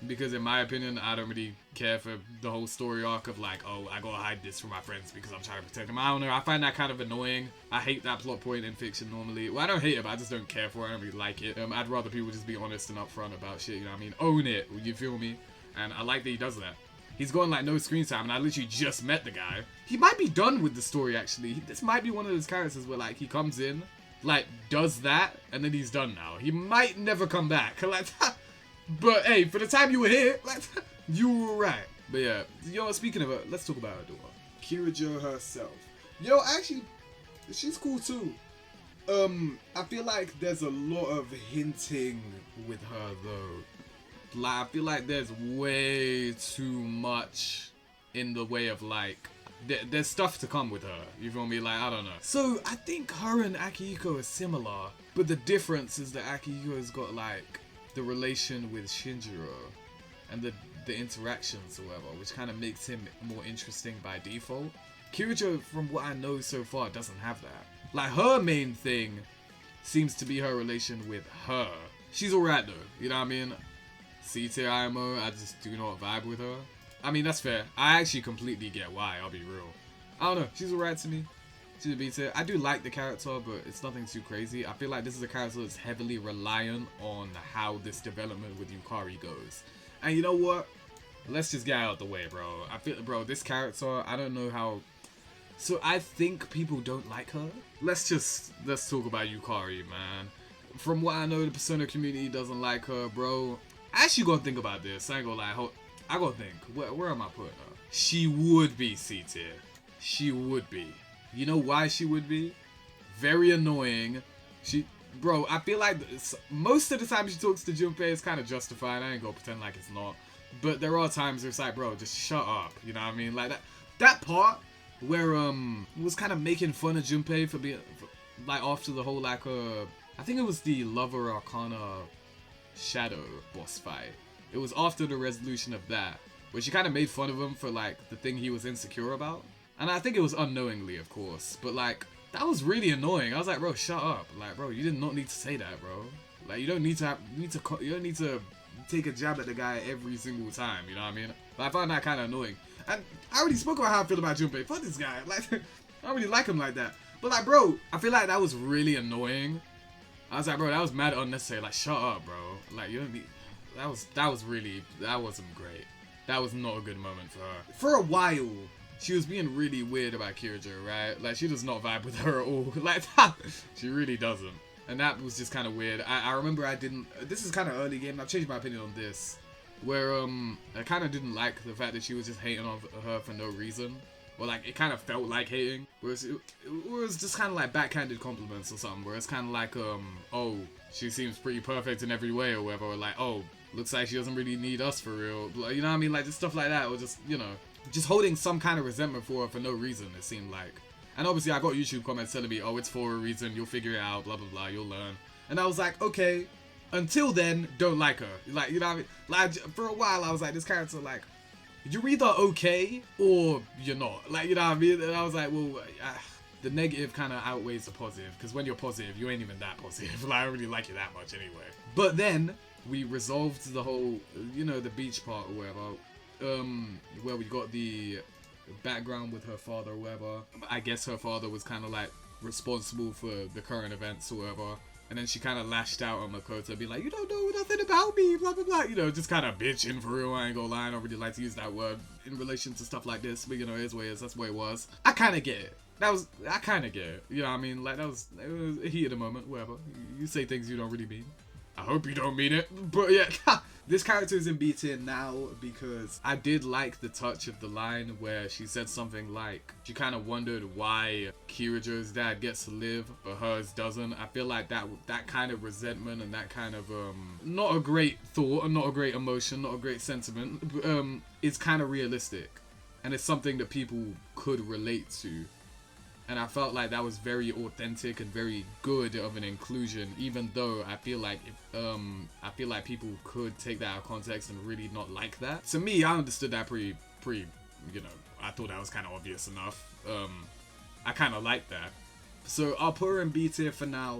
[SPEAKER 1] Because in my opinion, I don't really care for the whole story arc of like, oh, I gotta hide this from my friends because I'm trying to protect them. I don't know, I find that kind of annoying. I hate that plot point in fiction normally. Well, I don't hate it, but I just don't care for it. I don't really like it. I'd rather people just be honest and upfront about shit, you know what I mean? Own it, you feel me? And I like that he does that. He's going like no screen time, and I literally just met the guy. He might be done with the story, actually. This might be one of those characters where like he comes in, like does that, and then he's done now. He might never come back. Like, but hey, for the time you were here, like, you were right. But yeah, yo, speaking of her, let's talk about her daughter, Kirijo herself. Yo, actually, she's cool too. I feel like there's a lot of hinting with her though. Like, I feel like there's way too much in the way of like, there's stuff to come with her. You feel me? Like, I don't know. So I think her and Akihiko are similar, but the difference is that Akihiko's got like the relation with Shinjiro and the interactions or whatever, which kind of makes him more interesting by default. Kirijo, from what I know so far, doesn't have that. Like, her main thing seems to be her relation with her. She's alright though, you know what I mean? C-tier IMO, I just do not vibe with her. I mean, that's fair. I actually completely get why, I'll be real. I don't know, she's alright to me. She's a B-tier. I do like the character, but it's nothing too crazy. I feel like this is a character that's heavily reliant on how this development with Yukari goes. And you know what? Let's just get out of the way, bro. I feel, bro, this character, I don't know how... So I think people don't like her. Let's talk about Yukari, man. From what I know, the Persona community doesn't like her, bro. I actually gotta think about this. I ain't gonna lie. I gotta think. Where am I putting her? She would be C-tier. She would be. You know why she would be? Very annoying. Bro, I feel like most of the time she talks to Junpei is kind of justified. I ain't gonna pretend like it's not. But there are times where it's like, bro, just shut up. You know what I mean? Like that part where was kind of making fun of Junpei for being like after the whole like I think it was the Lover Arcana Shadow boss fight. It was after the resolution of that, where she kind of made fun of him for like the thing he was insecure about. And I think it was unknowingly, of course, but like that was really annoying. I was like, bro, shut up. Like, bro, you did not need to say that, bro. Like, you don't need to take a jab at the guy every single time, you know what I mean? But I found that kind of annoying. And I already spoke about how I feel about Junpei. Fuck this guy. Like, I don't really like him like that. But like, bro, I feel like that was really annoying. I was like, bro, that was mad unnecessary. Like, shut up, bro. Like, you don't need... That wasn't great. That was not a good moment for her. For a while, she was being really weird about Kirijo, right? Like, she does not vibe with her at all. Like, she really doesn't. And that was just kind of weird. I remember I didn't... This is kind of early game. I've changed my opinion on this. Where, I kind of didn't like the fact that she was just hating on her for no reason. Or, like, it kind of felt like hating. Whereas it was just kind of like backhanded compliments or something. Where it's kind of like, oh, she seems pretty perfect in every way or whatever. Or like, oh, looks like she doesn't really need us for real. You know what I mean? Like, just stuff like that. Or just, you know, just holding some kind of resentment for her for no reason, it seemed like. And obviously, I got YouTube comments telling me, oh, it's for a reason. You'll figure it out, blah, blah, blah. You'll learn. And I was like, okay. Until then, don't like her. Like, you know what I mean? Like, for a while, I was like, this character, like, you're either okay or you're not. Like, you know what I mean? And I was like, well, the negative kind of outweighs the positive. Because when you're positive, you ain't even that positive. Like, I don't really like you that much anyway. But then, we resolved the whole, you know, the beach part or whatever. Where we got the background with her father or whatever. I guess her father was kind of like responsible for the current events or whatever. And then she kind of lashed out on Makoto, be like, you don't know nothing about me, blah, blah, blah. You know, just kind of bitching for real. I ain't gonna lie. I don't really like to use that word in relation to stuff like this. But, you know, it is what it is. That's what it was. I kind of get it. I kind of get it. You know what I mean? Like, it was a heat of the moment, whatever. You say things you don't really mean. I hope you don't mean it. But, yeah. This character is in B tier now because I did like the touch of the line where she said something like she kind of wondered why Kirijo's dad gets to live but hers doesn't. I feel like that kind of resentment and that kind of not a great thought and not a great emotion, not a great sentiment, is kind of realistic, and it's something that people could relate to. And I felt like that was very authentic and very good of an inclusion, even though I feel like people could take that out of context and really not like that. To me, I understood that pretty, you know, I thought that was kind of obvious enough. I kind of like that. So I'll put her in B tier for now,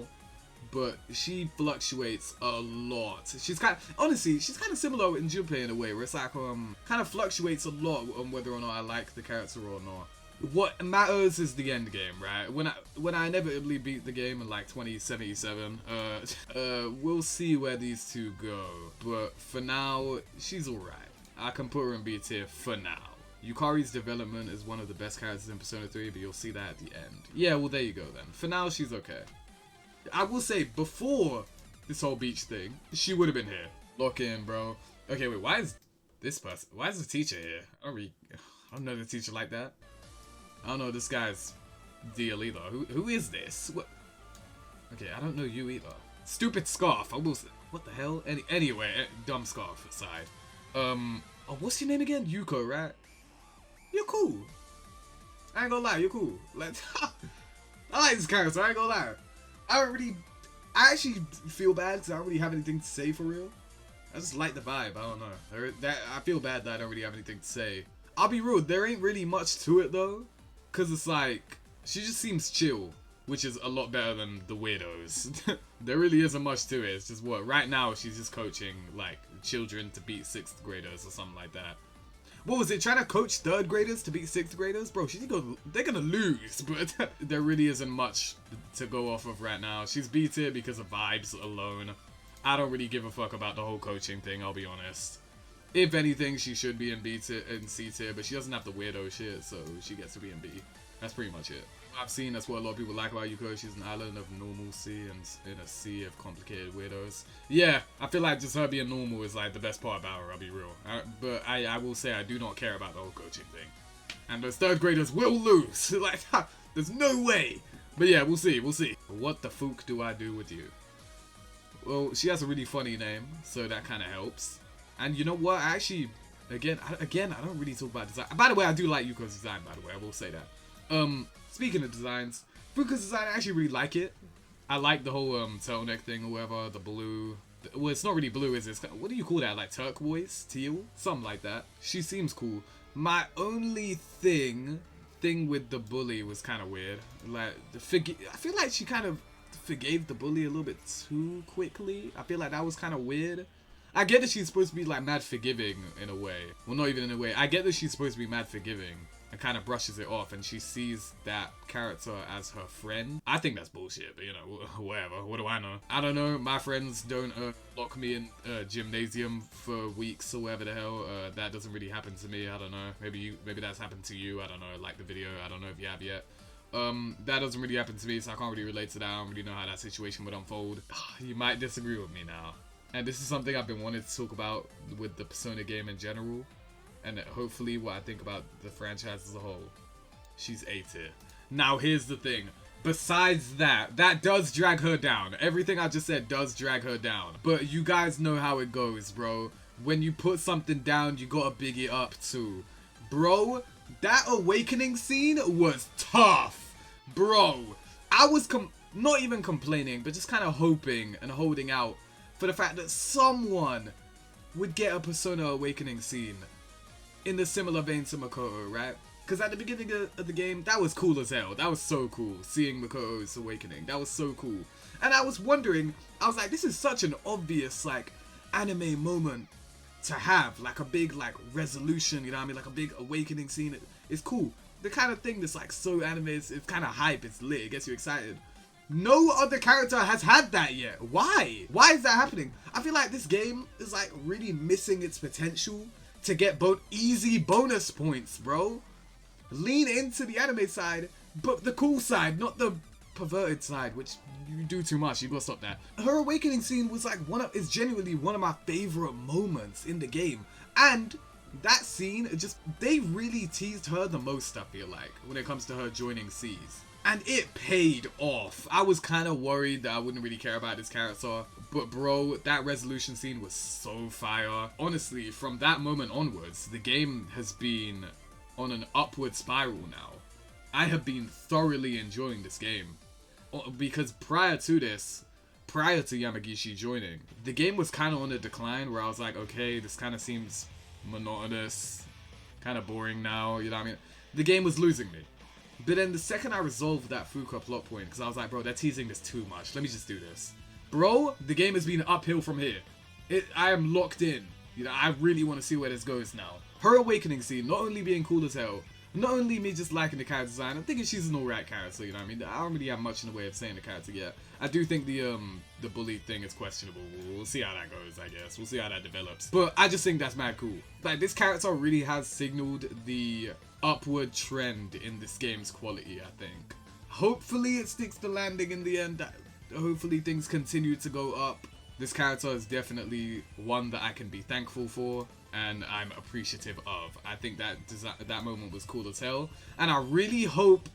[SPEAKER 1] but she fluctuates a lot. She's honestly, she's kind of similar in Junpei in a way, where it's like, kind of fluctuates a lot on whether or not I like the character or not. What matters is the end game, right? When I inevitably beat the game in like 2077, we'll see where these two go. But for now, she's alright. I can put her in B tier for now. Yukari's development is one of the best characters in Persona 3, but you'll see that at the end. Yeah, well there you go then. For now, she's okay. I will say, before this whole beach thing, she would have been here. Lock in, bro. Okay, wait, why is the teacher here? I don't know the teacher like that. I don't know this guy's deal either. Who is this? What? Okay, I don't know you either. Stupid scarf. I will say. What the hell? Anyway, dumb scarf aside. Oh, what's your name again? Yuko, right? You're cool. I ain't gonna lie, you're cool. Like, I like this character. I ain't gonna lie. I actually feel bad because I don't really have anything to say for real. I just like the vibe. I don't know. I feel bad that I don't really have anything to say. I'll be real. There ain't really much to it though. Cause it's like, she just seems chill, which is a lot better than the weirdos. There really isn't much to it. It's just right now she's just coaching like children to beat 6th graders or something like that. What was it, trying to coach 3rd graders to beat 6th graders? Bro, they're gonna lose, but there really isn't much to go off of right now. She's B tier because of vibes alone. I don't really give a fuck about the whole coaching thing, I'll be honest. If anything, she should be in B tier and C tier, but she doesn't have the weirdo shit, so she gets to be in B. That's pretty much it. I've seen that's what a lot of people like about Yuko. She's an island of normalcy and in a sea of complicated weirdos. Yeah, I feel like just her being normal is like the best part about her, I'll be real. But I will say I do not care about the whole coaching thing. And those 3rd graders will lose. Like, there's no way. But yeah, we'll see. What the fuck do I do with you? Well, she has a really funny name, so that kind of helps. And you know what? Actually, again, I don't really talk about design. By the way, I do like Yuko's design, by the way. I will say that. Speaking of designs, Fuuka's design, I actually really like it. I like the whole turtleneck thing or whatever, the blue. Well, it's not really blue, is it? What do you call that? Like turquoise? Teal? Something like that. She seems cool. My only thing with the bully was kind of weird. Like, I feel like she kind of forgave the bully a little bit too quickly. I feel like that was kind of weird. I get that she's supposed to be like mad forgiving in a way. Well, not even in a way. I get that she's supposed to be mad forgiving and kind of brushes it off, and she sees that character as her friend. I think that's bullshit, but you know, whatever. What do I know? I don't know. My friends don't lock me in a gymnasium for weeks or whatever the hell. That doesn't really happen to me. I don't know. Maybe that's happened to you. I don't know. Like the video. I don't know if you have yet. That doesn't really happen to me, so I can't really relate to that. I don't really know how that situation would unfold. You might disagree with me now. And this is something I've been wanting to talk about with the Persona game in general. And hopefully what I think about the franchise as a whole. She's A tier. Now here's the thing. Besides that does drag her down. Everything I just said does drag her down. But you guys know how it goes, bro. When you put something down, you gotta big it up too. Bro, that awakening scene was tough. Bro, I was not even complaining, but just kind of hoping and holding out for the fact that someone would get a Persona Awakening scene in the similar vein to Makoto, right? Because at the beginning of the game, that was cool as hell. That was so cool, seeing Makoto's Awakening. That was so cool. And I was wondering, I was like, this is such an obvious, like, anime moment to have. Like, a big, like, resolution, you know what I mean? Like, a big awakening scene. It's cool. The kind of thing that's, like, so anime, it's kind of hype, it's lit, it gets you excited. No other character has had that yet. Why? Why is that happening? I feel like this game is like really missing its potential to get both easy bonus points, bro. Lean into the anime side, but the cool side, not the perverted side, which you do too much. You gotta stop that. Her awakening scene was like is genuinely one of my favorite moments in the game, and that scene, they really teased her the most, I feel like, when it comes to her joining Seas. And it paid off. I was kind of worried that I wouldn't really care about this character, but bro, that resolution scene was so fire. Honestly, from that moment onwards, the game has been on an upward spiral now. I have been thoroughly enjoying this game. Because prior to Yamagishi joining, the game was kind of on a decline where I was like, okay, this kind of seems monotonous, kind of boring now, you know what I mean? The game was losing me. But then the second I resolved that Fuuka plot point, because I was like, bro, they're teasing this too much, let me just do this. Bro, the game has been uphill from here. I am locked in. You know, I really want to see where this goes now. Her awakening scene, not only being cool as hell, not only me just liking the character design, I'm thinking she's an alright character, you know what I mean? I don't really have much in the way of saying the character yet. I do think the bully thing is questionable. We'll see how that goes, I guess. We'll see how that develops. But I just think that's mad cool. Like, this character really has signaled the upward trend in this game's quality, I think. Hopefully it sticks the landing in the end. Hopefully things continue to go up. This character is definitely one that I can be thankful for and I'm appreciative of. I think that moment was cool as hell, and I really hope,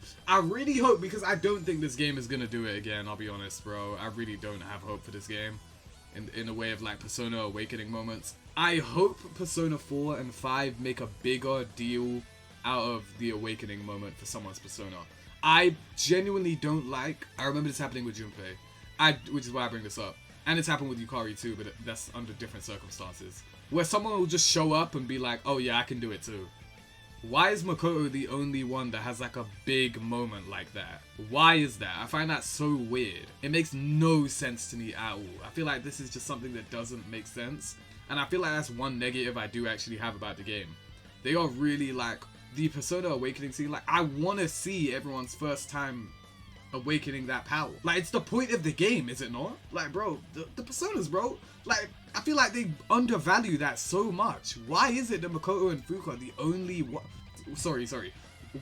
[SPEAKER 1] because I don't think this game is gonna do it again, I'll be honest, bro. I really don't have hope for this game in the way of like Persona Awakening moments. I hope Persona 4 and 5 make a bigger deal out of the awakening moment for someone's Persona. I genuinely don't like, I remember this happening with Junpei, which is why I bring this up. And it's happened with Yukari too, but that's under different circumstances. Where someone will just show up and be like, oh yeah, I can do it too. Why is Makoto the only one that has like a big moment like that? Why is that? I find that so weird. It makes no sense to me at all. I feel like this is just something that doesn't make sense. And I feel like that's one negative I do actually have about the game. They are really like, the Persona Awakening scene, like I want to see everyone's first time awakening that power. Like, it's the point of the game, is it not? Like, bro, the Personas, bro. Like, I feel like they undervalue that so much. Why is it that Makoto and Fuuka are the only one? Sorry.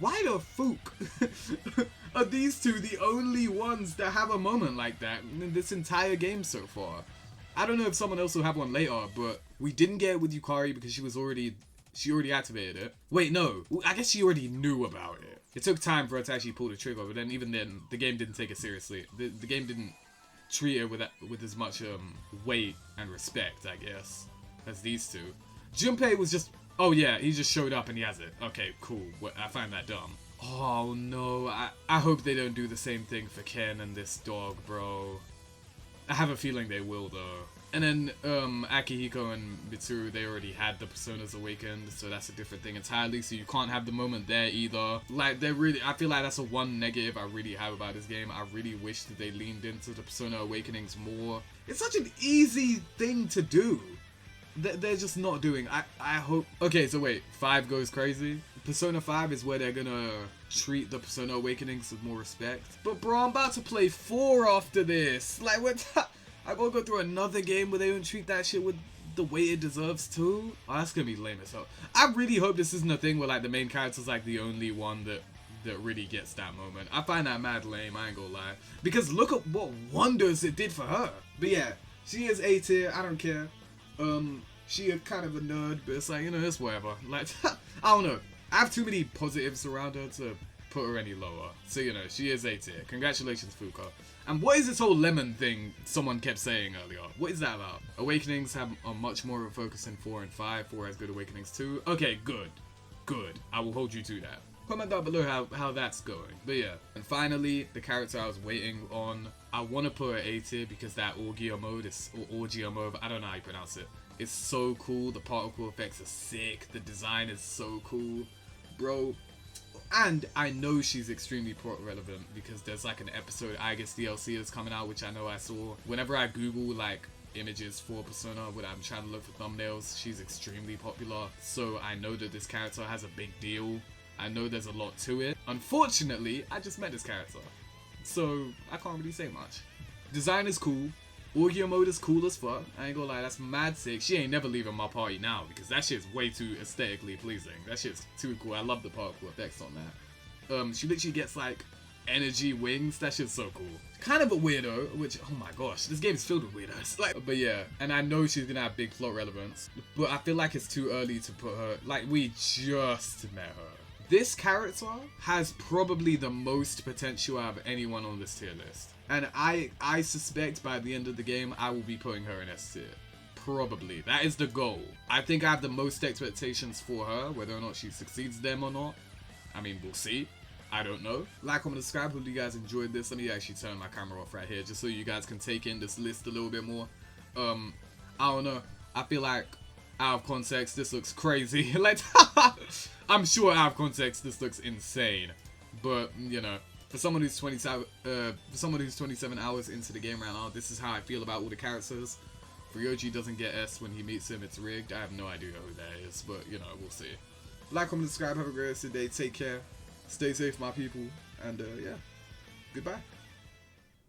[SPEAKER 1] Why the Fuuka are these two the only ones that have a moment like that in this entire game so far? I don't know if someone else will have one later, but we didn't get it with Yukari because she already activated it. Wait, no. I guess she already knew about it. It took time for her to actually pull the trigger, but then even then, the game didn't take it seriously. The game didn't treat her with as much weight and respect, I guess, as these two. Junpei was just, oh yeah, he just showed up and he has it. Okay, cool. I find that dumb. Oh no, I hope they don't do the same thing for Ken and this dog, bro. I have a feeling they will though. And then Akihiko and Mitsuru, they already had the Personas awakened, so that's a different thing entirely, so you can't have the moment there either. Like, I feel like that's a one negative I really have about this game. I really wish that they leaned into the Persona Awakenings more. It's such an easy thing to do. They're just not doing. I hope. Okay, so wait, 5 goes crazy? Persona 5 is where they're gonna treat the Persona Awakenings with more respect. But bro, I'm about to play 4 after this. Like, what? I gotta go through another game where they don't treat that shit with the weight it deserves too? Oh, that's gonna be lame as hell. I really hope this isn't a thing where like the main character's like the only one that really gets that moment. I find that mad lame, I ain't gonna lie. Because look at what wonders it did for her. But yeah, she is A tier, I don't care. She is kind of a nerd, but it's like, you know, it's whatever. Like, I don't know. I have too many positives around her to put her any lower. So, you know, she is A tier. Congratulations, Fuuka. And what is this whole lemon thing someone kept saying earlier? What is that about? Awakenings have a much more of a focus in 4 and 5. 4 has good awakenings too. Okay, good. Good. I will hold you to that. Comment down below how that's going. But yeah. And finally, the character I was waiting on. I want to put her A tier because that Orgia mode is, or Orgia mode, I don't know how you pronounce it. It's so cool. The particle effects are sick. The design is so cool. Bro. And I know she's extremely plot relevant because there's like an episode Aigis DLC that's coming out, which I know I saw. Whenever I Google like images for Persona when I'm trying to look for thumbnails, she's extremely popular. So I know that this character has a big deal. I know there's a lot to it. Unfortunately, I just met this character, so I can't really say much. Design is cool. Orgia mode is cool as fuck. I ain't gonna lie, that's mad sick. She ain't never leaving my party now because that shit's way too aesthetically pleasing. That shit's too cool. I love the particle effects on that. She literally gets like energy wings. That shit's so cool. Kind of a weirdo, which, oh my gosh, this game is filled with weirdos. Like, but yeah, and I know she's gonna have big plot relevance, but I feel like it's too early to put her, like, we just met her. This character has probably the most potential out of anyone on this tier list. And I suspect by the end of the game, I will be putting her in S tier. Probably. That is the goal. I think I have the most expectations for her, whether or not she succeeds them or not. I mean, we'll see. I don't know. Like, comment, subscribe. Hope you guys enjoyed this. Let me actually turn my camera off right here, just so you guys can take in this list a little bit more. I don't know. I feel like, out of context, this looks crazy. Like, I'm sure out of context, this looks insane. But, you know, for someone who's 27 hours into the game right now, this is how I feel about all the characters. Ryoji doesn't get S when he meets him, it's rigged. I have no idea who that is, but, you know, we'll see. Like, comment, subscribe. Have a great rest of the day. Take care. Stay safe, my people. And, yeah. Goodbye.